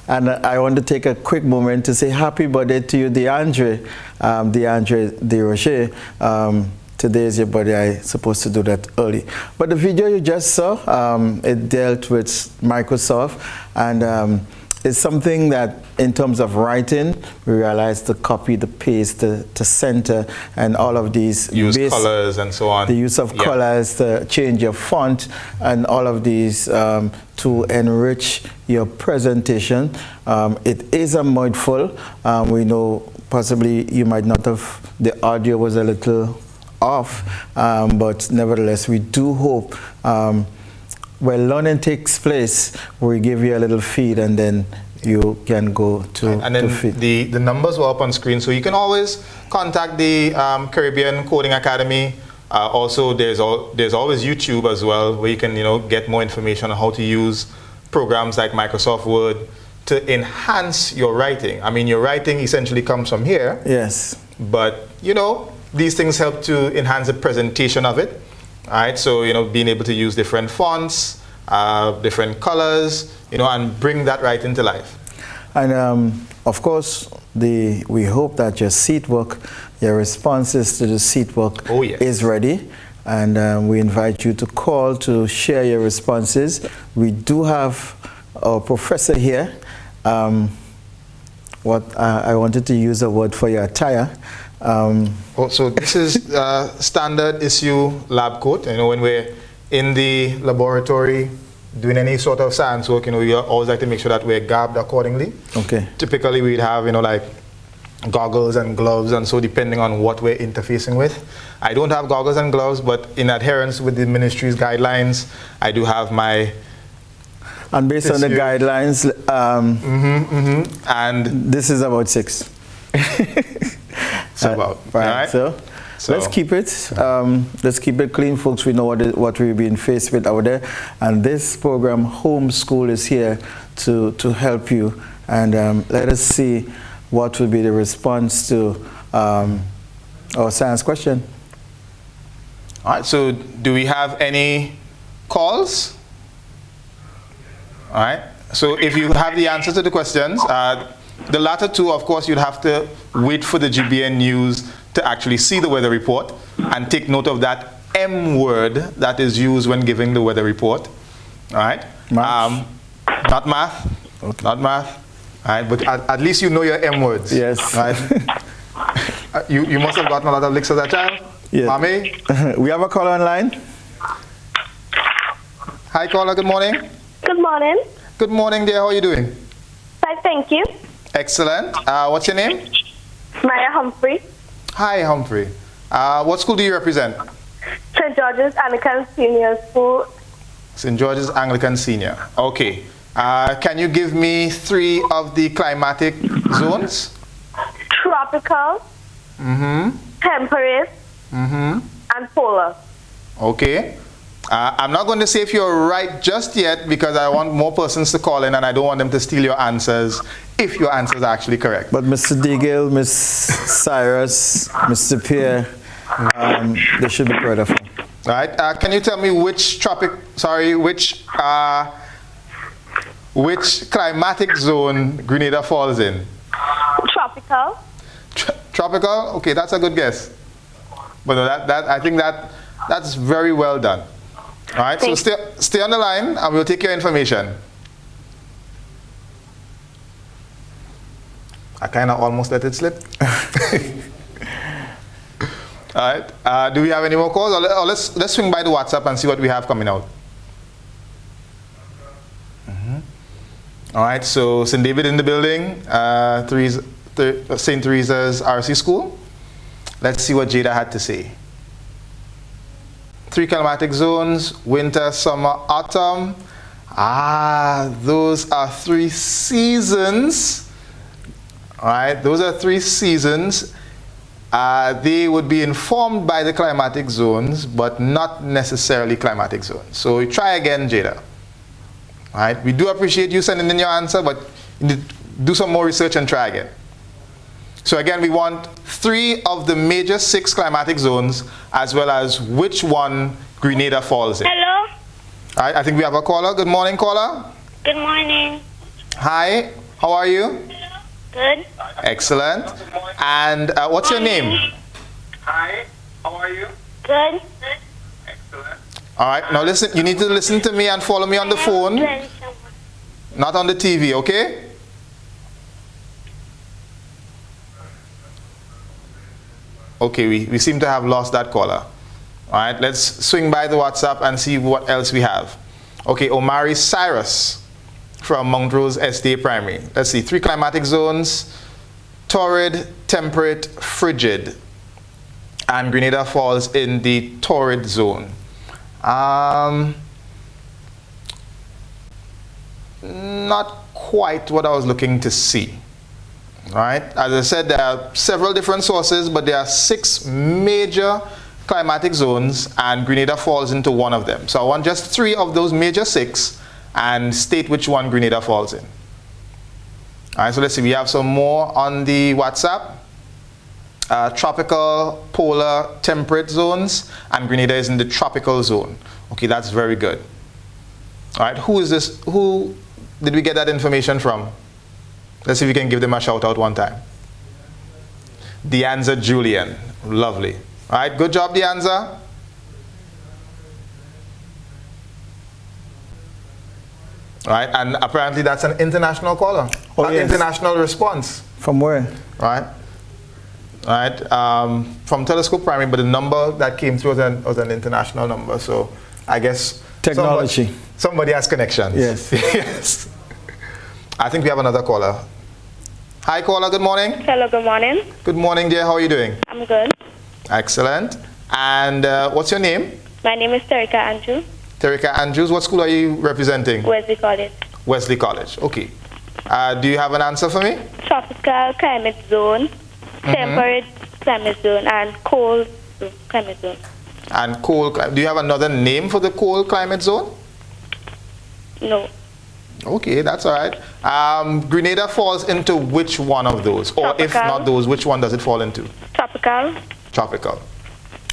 and I want to take a quick moment to say happy birthday to you, DeAndre DeRocher. Today is your birthday. I'm supposed to do that early. But the video you just saw, it dealt with Microsoft, and it's something that in terms of writing, we realized to copy, the paste, to center, and all of these. Use colors and so on. The use of colors, to change your font, and all of these to enrich your presentation. It is a mouthful. We know possibly you might not have, the audio was a little off, but nevertheless, we do hope where learning takes place, we give you a little feed and then you can go to and then feed. The numbers were up on screen, so you can always contact the Caribbean Coding Academy. Also, there's always YouTube as well, where you can get more information on how to use programs like Microsoft Word to enhance your writing. I mean, your writing essentially comes from here. Yes. But these things help to enhance the presentation of it. All right, so being able to use different fonts, different colors, and bring that right into life. And of course, we hope that your seat work, your responses to the seat work is ready. And we invite you to call to share your responses. We do have our professor here. I wanted to use a word for your attire. So this is standard issue lab coat. When we're in the laboratory doing any sort of science work, we always like to make sure that we're garbed accordingly. Okay. Typically, we'd have like goggles and gloves, and so depending on what we're interfacing with. I don't have goggles and gloves, but in adherence with the ministry's guidelines, I do have my And based on the guidelines, and this is about 6. So about right. So let's keep it. Let's keep it clean, folks. We know what we've been faced with out there, and this program, Homeschool, is here to help you. And let us see what will be the response to our science question. All right. So, do we have any calls? All right. So, if you have the answer to the questions, the latter two, of course, you'd have to wait for the GBN news to actually see the weather report and take note of that M word that is used when giving the weather report. All right. Not math. Okay. Not math. All right. But at least you know your M words. Yes. Right. You must have gotten a lot of licks as a child. Yes. Mommy. We have a caller online. Hi, caller. Good morning. Good morning. Good morning, dear. How are you doing? Fine, thank you. Excellent. What's your name? Maya Humphrey. Hi, Humphrey. What school do you represent? St. George's Anglican Senior School. St. George's Anglican Senior. Okay. Can you give me 3 of the climatic zones? Tropical, temperate, and polar. Okay. I'm not going to say if you're right just yet because I want more persons to call in and I don't want them to steal your answers if your answers are actually correct. But Mr. Deagle, Miss Cyrus, Mr. Pierre, they should be proud of him. All right. Can you tell me which climatic zone Grenada falls in? Tropical. Tropical? Okay, that's a good guess. But I think that's very well done. All right, so stay on the line and we'll take your information. I kind of almost let it slip. All right, do we have any more calls? Or let's swing by the WhatsApp and see what we have coming out. All right, so St. David in the building, St. Teresa's RC School. Let's see what Jada had to say. 3 climatic zones, winter, summer, autumn. Those are 3 seasons. All right, those are 3 seasons. They would be informed by the climatic zones, but not necessarily climatic zones. So try again, Jada. All right, we do appreciate you sending in your answer, but you need to do some more research and try again. So again, we want 3 of the major 6 climatic zones, as well as which one Grenada falls in. Hello. All right, I think we have a caller. Good morning, caller. Good morning. Hi, how are you? Good. Excellent. And what's your name? Hi, how are you? Good. Excellent. All right, now listen, you need to listen to me and follow me on the phone, not on the TV, okay? Okay, we seem to have lost that caller. All right, let's swing by the WhatsApp and see what else we have. Okay, Omari Cyrus from Mount Rose SDA Primary. Let's see, 3 climatic zones, torrid, temperate, frigid. And Grenada falls in the torrid zone. Not quite what I was looking to see. Right? As I said, there are several different sources, but there are 6 major climatic zones, and Grenada falls into one of them. So I want just 3 of those major 6 and state which one Grenada falls in. All right, so let's see. We have some more on the WhatsApp. Tropical, polar, temperate zones, and Grenada is in the tropical zone. Okay, that's very good. All right, who is this? Who did we get that information from? Let's see if we can give them a shout out one time. Deanza Julian. Lovely. All right, good job, Deanza. All right, and apparently that's an international caller. Oh, yes. International response. From where? All right, from Telescope Primary, but the number that came through was an international number. So I guess technology. Somebody has connections. Yes. Yes. I think we have another caller. Hi, caller. Good morning. Hello, good morning. Good morning, dear. How are you doing? I'm good. Excellent. And what's your name? My name is Terika Andrews. Terika Andrews. What school are you representing? Wesley College. Wesley College. Okay. Do you have an answer for me? Tropical climate zone, temperate climate zone, and cold climate zone. And cold. Do you have another name for the cold climate zone? No. Okay, that's all right. Grenada falls into which one of those? Or Tropical. if not those, which one does it fall into? Tropical. Tropical.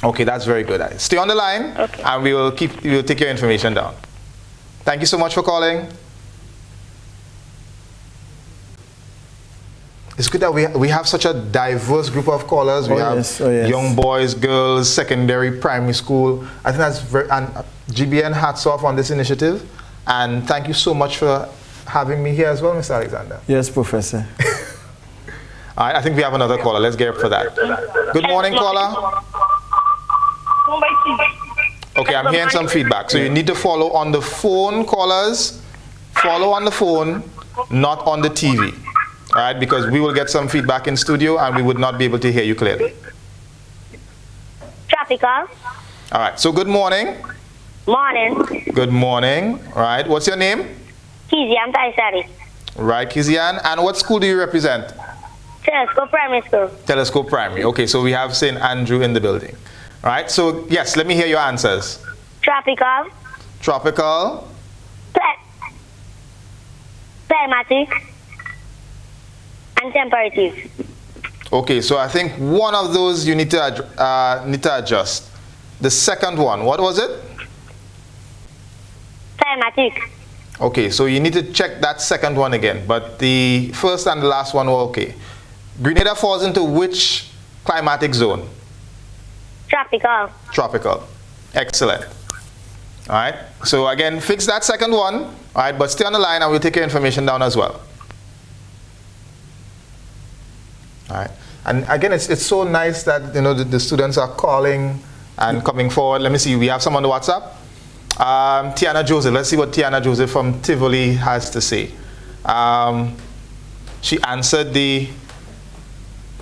Okay, that's very good. Stay on the line, and we will take your information down. Thank you so much for calling. It's good that we have such a diverse group of callers. We have young boys, girls, secondary, primary school. I think that's very, and GBN hats off on this initiative. And thank you so much for having me here as well, Mr. Alexander. Yes, Professor. All right, I think we have another caller. Let's get up for that. Good morning, caller. Okay, I'm hearing some feedback. So you need to follow on the phone, callers. Follow on the phone, not on the TV. All right, because we will get some feedback in studio and we would not be able to hear you clearly. Tropical. All right, so good morning. Morning. Good morning. All right, what's your name? Kizian Taisari. Right, Kizian. And what school do you represent? Telescope Primary School. Telescope Primary. Okay, so we have St. Andrew in the building. All right, so yes, let me hear your answers. Tropical. Tropical. Climatic. And temperative. Okay, so I think one of those you need to adjust. The second one, what was it? Climatic. Okay, so you need to check that second one again, but the first and the last one were okay. Grenada falls into which climatic zone? Tropical. Tropical. Excellent. All right, so again, fix that second one, all right, but stay on the line and we'll take your information down as well. All right, and again, it's so nice that, you know, the students are calling and coming forward. Let me see, we have some on the WhatsApp. Tiana Joseph, let's see what Tiana Joseph from Tivoli has to say. She answered the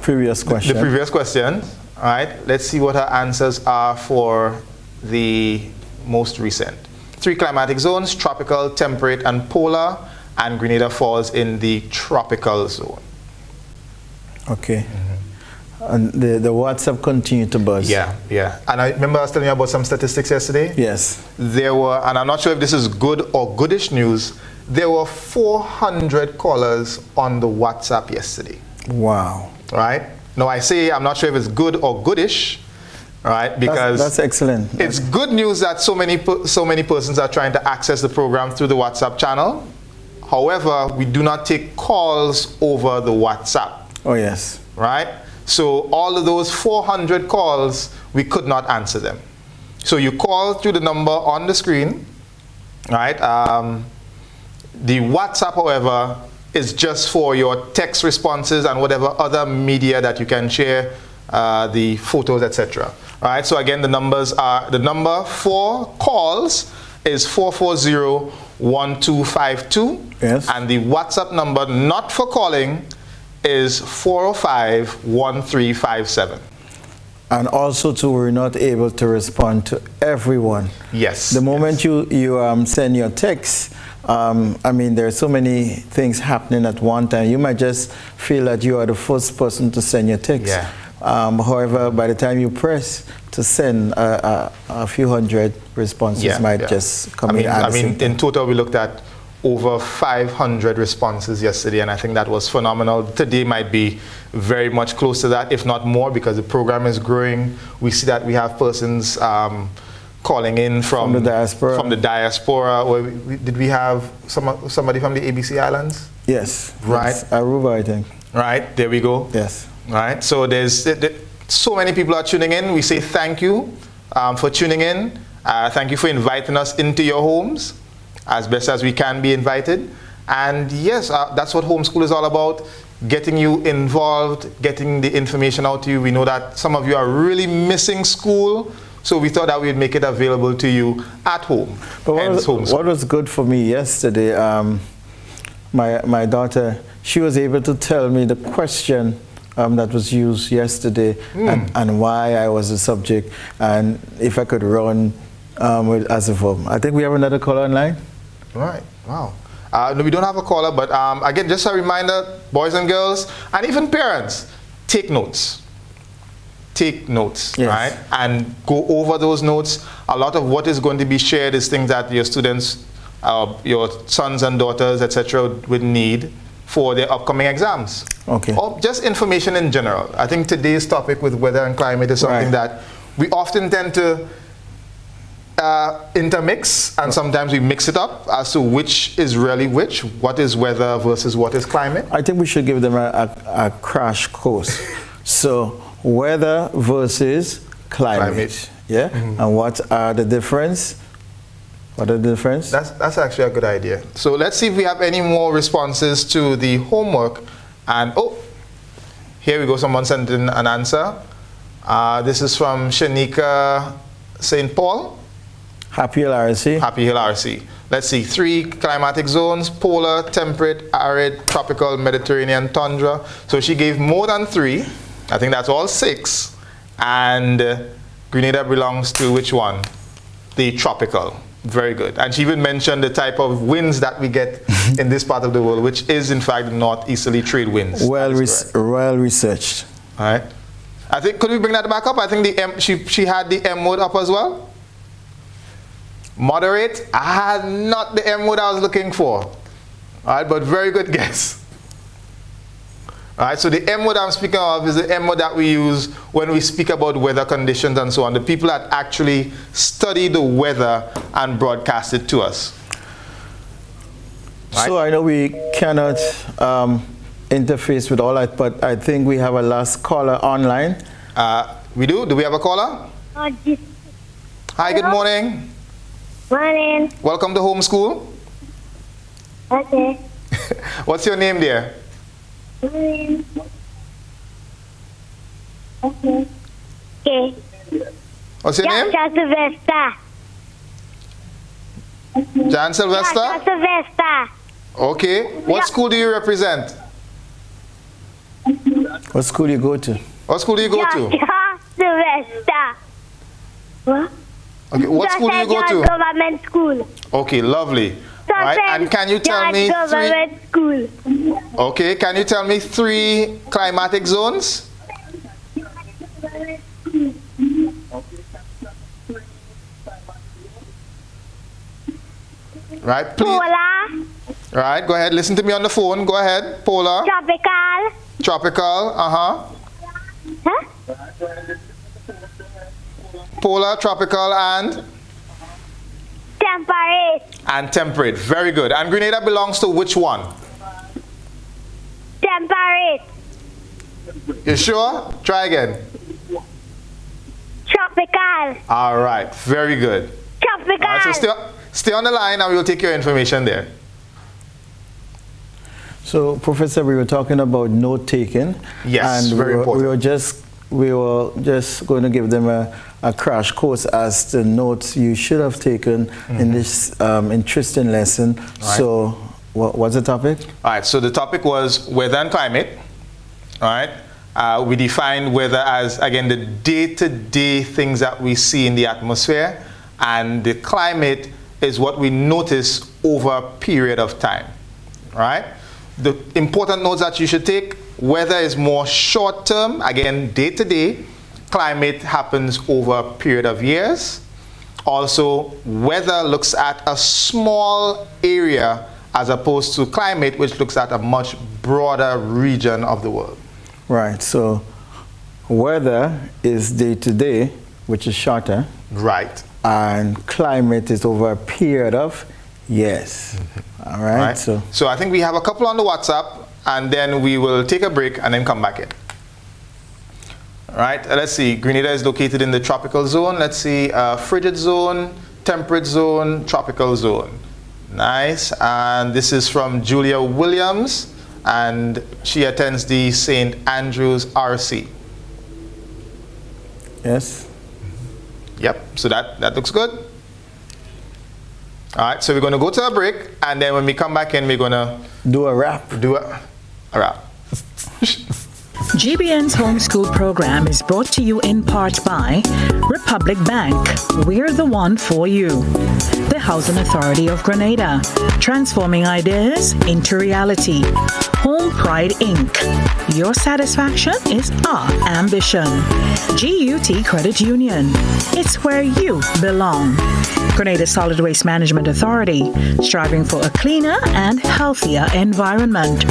previous question. The previous question. All right, let's see what her answers are for the most recent. 3 climatic zones: tropical, temperate, and polar, and Grenada falls in the tropical zone. Okay. And the WhatsApp continued to buzz. Yeah, yeah. And I remember I was telling you about some statistics yesterday. Yes. There were, and I'm not sure if this is good or goodish news, there were 400 callers on the WhatsApp yesterday. Wow. Right? Now I say I'm not sure if it's good or goodish, right? Because that's excellent. It's good news that so many persons are trying to access the program through the WhatsApp channel. However, we do not take calls over the WhatsApp. Oh yes. Right? So all of those 400 calls, we could not answer them. So you call through the number on the screen, right? The WhatsApp, however, is just for your text responses and whatever other media that you can share, the photos, etc. All right, so again, the numbers are, the number for calls is 440-1252. Yes. And the WhatsApp number, not for calling, is 405-1357. And also too, we're not able to respond to everyone. Yes. The moment you send your text, I mean, there are so many things happening at one time. You might just feel that you are the first person to send your text. Yeah. However, by the time you press to send a few hundred responses, just come in. I mean, in total, we looked at over 500 responses yesterday, and I think that was phenomenal. Today might be very much close to that, if not more, because the program is growing. We see that we have persons calling in from the diaspora. From the diaspora. Did we have somebody from the ABC Islands? Yes. Right. Yes. Aruba, I think. Right. There we go. Yes. Right. So there's so many people are tuning in. We say thank you for tuning in. Thank you for inviting us into your homes as best as we can be invited. And yes, that's what homeschool is all about. Getting you involved, getting the information out to you. We know that some of you are really missing school, so we thought that we'd make it available to you at home. But what was good for me yesterday, my daughter, she was able to tell me the question that was used yesterday and why I was the subject, and if I could run as a verb. I think we have another caller online. Right. Wow. No, we don't have a caller, but again, just a reminder, boys and girls, and even parents, take notes. Take notes, Yes. right? And go over those notes. A lot of what is going to be shared is things that your students, your sons and daughters, etc., would need for their upcoming exams. Okay. Or just information in general. I think today's topic with weather and climate is something that we often tend to intermix, and sometimes we mix it up as to which is really which, what is weather versus what is climate. I think we should give them a crash course. So weather versus climate. Yeah. And what are the difference? What are the difference? That's actually a good idea. So let's see if we have any more responses to the homework. And oh, here we go. Someone sent in an answer. This is from Shanika St. Paul. Happy Hill RC. Happy Hill RC. Let's see. 3 climatic zones: polar, temperate, arid, tropical, Mediterranean, tundra. So she gave more than 3. I think that's all 6. And Grenada belongs to which one? The tropical. Very good. And she even mentioned the type of winds that we get in this part of the world, which is in fact the northeasterly trade winds. Well researched. All right. I think, could we bring that back up? I think she had the M word up as well. Moderate. I had not the M word I was looking for. All right, but very good guess. All right, so the M word I'm speaking of is the M word that we use when we speak about weather conditions and so on. The people that actually study the weather and broadcast it to us. Right? So I know we cannot interface with all that, but I think we have a last caller online. We do? Do we have a caller? Hi, good morning. Morning. Welcome to homeschool. Okay. What's your name, dear? Morning. Okay. Okay. What's your name? Jan Sylvester. Jan Sylvester? Jan Sylvester. Okay. What school do you represent? What school do you go to? What school do you go to? Jan Sylvester. What? Okay. What school do you go to? Government school. Okay, lovely. Right. And can you tell me government school. Okay, can you tell me 3 climatic zones? Right, please. Polar. Right, go ahead. Listen to me on the phone. Go ahead. Polar. Tropical. Tropical. Huh? Polar, tropical, and? Temperate. And temperate. Very good. And Grenada belongs to which one? Temperate. You sure? Try again. Tropical. All right. Very good. Tropical. All right, so stay on the line and we'll take your information there. So, Professor, we were talking about note taking. Yes, and very important. We were just going to give them a crash course as the notes you should have taken in this interesting lesson. Right. So, what's the topic? All right, so the topic was weather and climate. All right. We defined weather as, again, the day-to-day things that we see in the atmosphere, and the climate is what we notice over a period of time. All right. The important notes that you should take: weather is more short-term, again, day-to-day. Climate happens over a period of years. Also, weather looks at a small area as opposed to climate, which looks at a much broader region of the world. Right, so weather is day-to-day, which is shorter. Right. And climate is over a period of years. All right. So I think we have a couple on the WhatsApp, and then we will take a break and then come back in. All right, let's see. Grenada is located in the tropical zone. Let's see, frigid zone, temperate zone, tropical zone. Nice. And this is from Julia Williams, and she attends the St. Andrews RC. Yes. Yep, so that looks good. All right, so we're going to go to a break, and then when we come back in, we're going to do a wrap. Do a wrap. GBN's homeschool program is brought to you in part by Republic Bank. We're the one for you. The Housing Authority of Grenada, transforming ideas into reality. Home Pride Inc. Your satisfaction is our ambition. GUT Credit Union. It's where you belong. Grenada Solid Waste Management Authority, striving for a cleaner and healthier environment.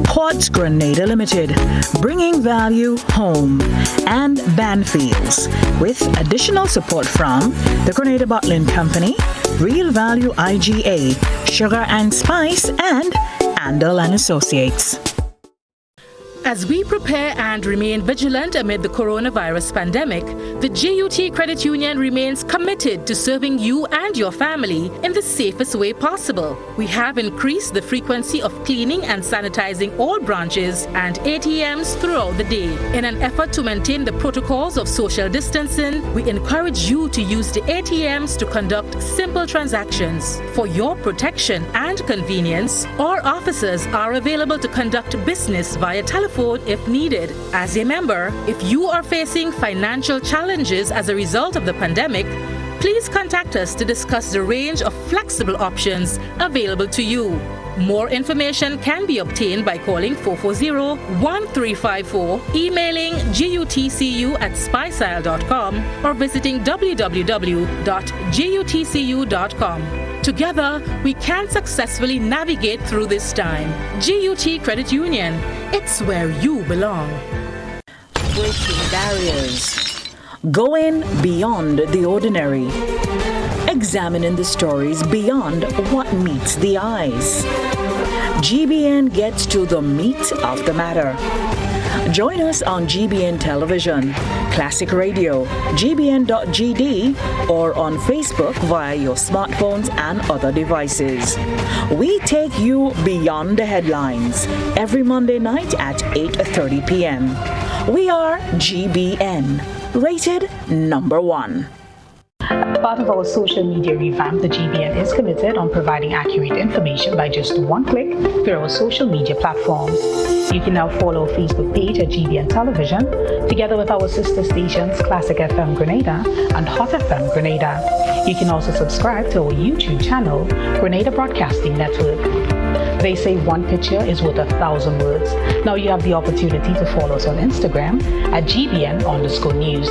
Quartz Grenada Limited, bringing value home. And Banfields, with additional support from the Grenada Bottling Company, Real Value IGA, Sugar and Spice, and Andal and Associates. As we prepare and remain vigilant amid the coronavirus pandemic, the GUT Credit Union remains committed to serving you and your family in the safest way possible. We have increased the frequency of cleaning and sanitizing all branches and ATMs throughout the day. In an effort to maintain the protocols of social distancing, we encourage you to use the ATMs to conduct simple transactions. For your protection and convenience, our officers are available to conduct business via telephone if needed. As a member, if you are facing financial challenges as a result of the pandemic, please contact us to discuss the range of flexible options available to you. More information can be obtained by calling 440-1354, emailing gutcu@spiceisle.com, or visiting www.gutcu.com. Together, we can successfully navigate through this time. GUT Credit Union, it's where you belong. Breaking barriers. Going beyond the ordinary. Examining the stories beyond what meets the eyes. GBN gets to the meat of the matter. Join us on GBN Television, Classic Radio, gbn.gd, or on Facebook via your smartphones and other devices. We take you beyond the headlines every Monday night at 8:30 p.m. We are GBN, rated #1. As part of our social media revamp, the GBN is committed on providing accurate information by just one click through our social media platforms. You can now follow our Facebook page at GBN Television, together with our sister stations Classic FM Grenada and Hot FM Grenada. You can also subscribe to our YouTube channel, Grenada Broadcasting Network. They say one picture is worth 1,000 words. Now you have the opportunity to follow us on Instagram at GBN_news,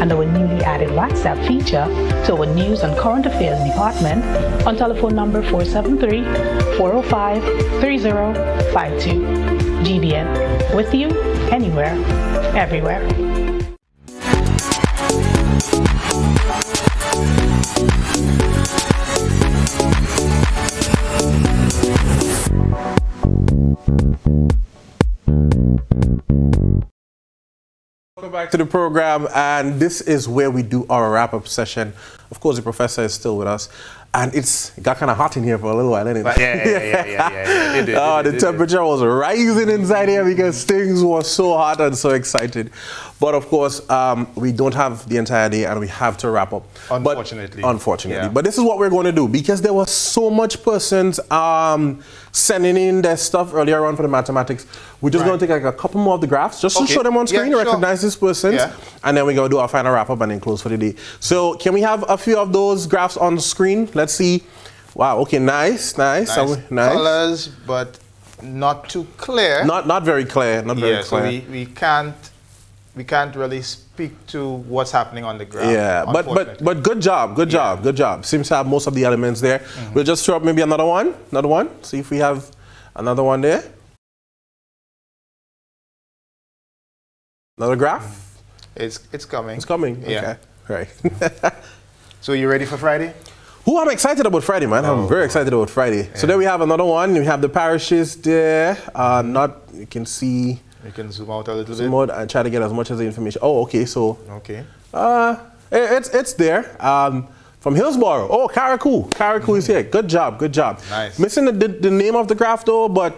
and our newly added WhatsApp feature to our News and Current Affairs department on telephone number 473-405-3052. GBN, with you, anywhere, everywhere. Welcome back to the program, and this is where we do our wrap-up session. Of course, the professor is still with us, and it got kind of hot in here for a little while, didn't it? Yeah. The temperature was rising inside here because things were so hot and so excited. But of course, we don't have the entire day, and we have to wrap up. Unfortunately. Yeah. But this is what we're going to do, because there was so much persons sending in their stuff earlier on for the mathematics. We're just going to take like a couple more of the graphs just to show them on screen, recognize these persons, and then we're going to do our final wrap up and then close for the day. So can we have a few of those graphs on the screen? Let's see. Wow, okay, nice. Colors, but not too clear. Not very clear, very so clear. we can't really speak to what's happening on the ground. Yeah, but good job. Seems to have most of the elements there. We'll just throw up maybe another one. See if we have another one there. Another graph? It's coming. It's coming. Yeah. Okay. Right. So you ready for Friday? I'm excited about Friday, man. I'm very excited about Friday. Yeah. So there we have another one. We have the parishes there. You can see. You can zoom out a little bit. Zoom out and try to get as much of the information. Oh, okay. So. Okay. It's there. From Hillsborough. Oh, Carriacou is here. Good job. Nice. Missing the name of the graph though, but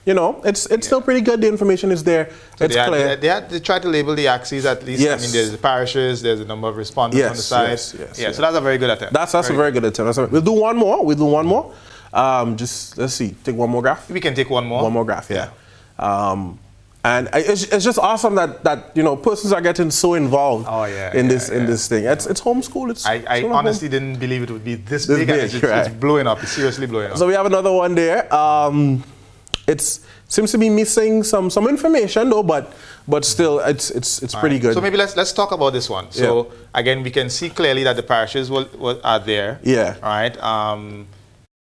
you know, it's still pretty good. The information is there. So it's clear. They try to label the axes at least. Yes. I mean, there's the parishes, there's the number of respondents on the side. Yes. So that's a very good attempt. That's a very good attempt. We'll do one more. Just let's see. Take one more graph. We can take one more. One more graph. Yeah. And it's just awesome that persons are getting so involved in this thing. It's homeschool. I honestly didn't believe it would be this big. It's blowing up. It's seriously blowing up. So we have another one there. It seems to be missing some information though, but still it's pretty good. So maybe let's talk about this one. So again, we can see clearly that the parishes are there. Yeah. All right.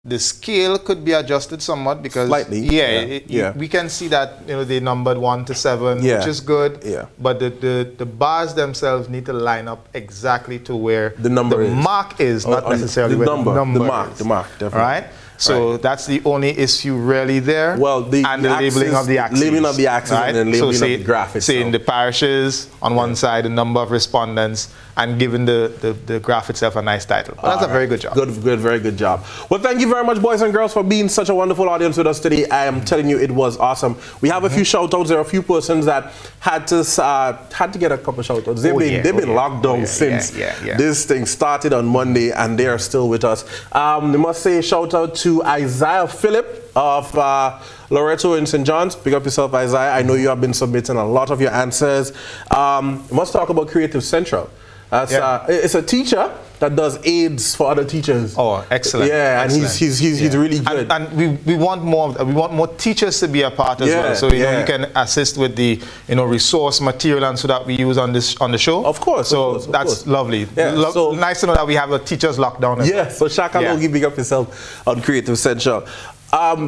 The scale could be adjusted somewhat because slightly. We can see that they numbered 1 to 7, which is good. Yeah. But the bars themselves need to line up exactly to where the mark is, not necessarily the where number, the number the mark, definitely. All right. So that's the only issue really there. Well, the labeling of the axes. Labeling of the axes, right? And then labeling of the graphics. Say in the parishes, on one side, the number of respondents, and giving the graph itself a nice title. But that's a very good job. Good, very good job. Well, thank you very much, boys and girls, for being such a wonderful audience with us today. I am telling you, it was awesome. We have a few shout-outs. There are a few persons that had to get a couple shout-outs. They've been locked down since this thing started on Monday, and they are still with us. We must say shout-out to Isaiah Phillip of Loretto in St. John's. Pick up yourself, Isaiah. I know you have been submitting a lot of your answers. We must talk about Creative Central. It's a teacher that does aids for other teachers. Oh, excellent! Yeah, excellent. And he's really good. And we want more teachers to be a part as well. So you can assist with the resource material and so that we use on the show. Of course. So that's lovely. Yeah, so nice to know that we have the teachers locked down. So Shaka Logi, big up yourself on Creative Central.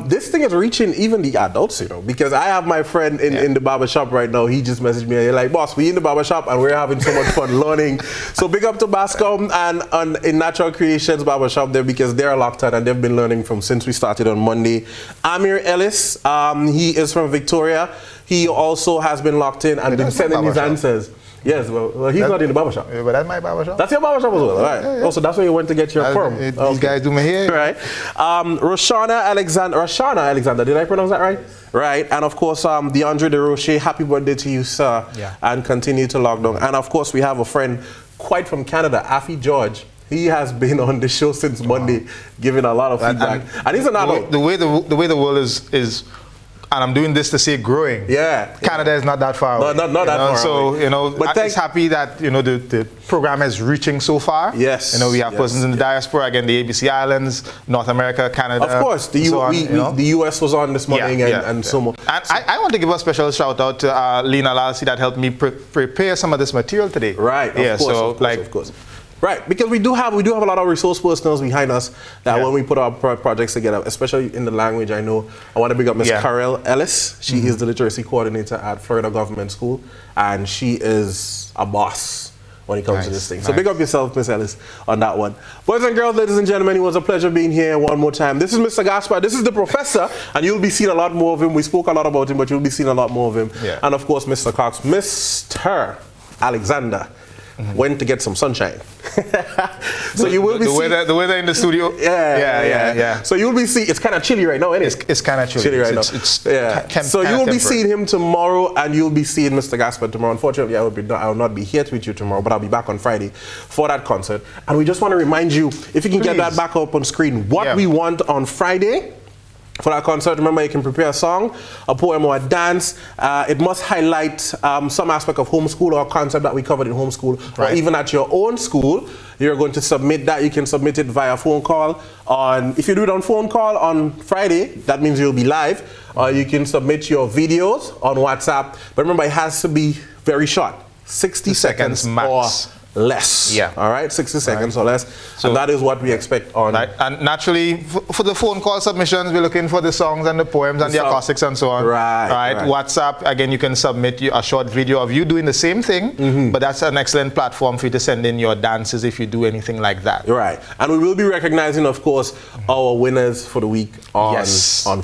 This thing is reaching even the adults, because I have my friend in the barbershop right now. He just messaged me and he's like, boss, we in the barbershop and we're having so much fun learning. So big up to Bascom and in Natural Creations barbershop there, because they're locked in and they've been learning since we started on Monday. Amir Ellis, he is from Victoria. He also has been locked in and been sending his answers. Yes, well he's not in the barbershop. Yeah, but that's my barbershop. That's your barbershop as well, all right. Yeah. Oh, so that's where you went to get your perm. These guys do my hair. Right. Roshana Alexander, did I pronounce that right? Right. And of course, DeAndre DeRoche, happy birthday to you, sir. Yeah. And continue to log down. And of course, we have a friend quite from Canada, Affy George. He has been on the show since Monday, giving a lot of feedback. And he's an adult. The way the world is. And I'm doing this to say growing. Yeah. Canada is not that far away. Not that far away. So, but I'm happy that, the program is reaching so far. Yes. We have persons in the diaspora, again, the ABC Islands, North America, Canada. Of course. The US was on this morning and so more. And I want to give a special shout out to Lena Lalsi that helped me prepare some of this material today. Right. Of course. Right, because we do have a lot of resource personnel behind us that when we put our projects together, especially in the language, I want to big up Ms. Carol Ellis. She is the literacy coordinator at Florida Government School, and she is a boss when it comes to this thing. So big up yourself, Ms. Ellis, on that one. Boys and girls, ladies and gentlemen, it was a pleasure being here one more time. This is Mr. Gaspar. This is the professor, and you'll be seeing a lot more of him. We spoke a lot about him, but you'll be seeing a lot more of him. Yeah. And of course, Mr. Cox, Mr. Alexander. Went to get some sunshine. So you will be seeing the weather in the studio. Yeah. So you'll be seeing, it's kind of chilly right now, isn't it? It's kind of chilly right now. So you will be seeing him tomorrow, and you'll be seeing Mr. Gaspar tomorrow. Unfortunately, I will not be here with you tomorrow, but I'll be back on Friday for that concert. And we just want to remind you, if you can get that back up on screen, what we want on Friday. For that concert, remember, you can prepare a song, a poem, or a dance. It must highlight some aspect of homeschool or a concept that we covered in homeschool, or even at your own school. You're going to submit that. You can submit it via phone call. If you do it on phone call on Friday, that means you'll be live. Or you can submit your videos on WhatsApp. But remember, it has to be very short, 60 seconds max. Or less. Yeah. All right, 60 seconds or less. So that is what we expect on. And naturally, for the phone call submissions, we're looking for the songs and the poems and the acoustics and so on. Right. WhatsApp, again, you can submit a short video of you doing the same thing, but that's an excellent platform for you to send in your dances if you do anything like that. Right. And we will be recognizing, of course, our winners for the week on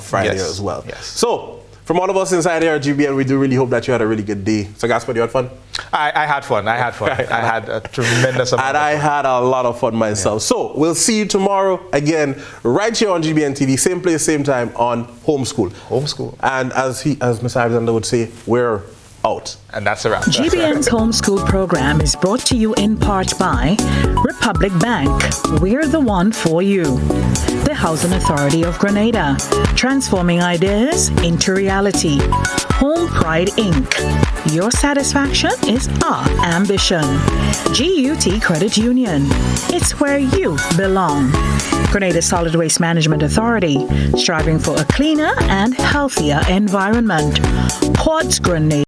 Friday as well. Yes. So, from all of us inside here at GBN, we do really hope that you had a really good day. So, Gaspar, you had fun? I had fun. I had a tremendous amount and I had a lot of fun myself. Yeah. So, we'll see you tomorrow again, right here on GBN TV, same place, same time on Homeschool. And as Mr. Alexander would say, we're out. And that's a wrap. GBN's Homeschool program is brought to you in part by Republic Bank. We're the one for you. The Housing Authority of Grenada. Transforming ideas into reality. Home Pride Inc. Your satisfaction is our ambition. GUT Credit Union. It's where you belong. Grenada Solid Waste Management Authority, striving for a cleaner and healthier environment. Quartz Grenada.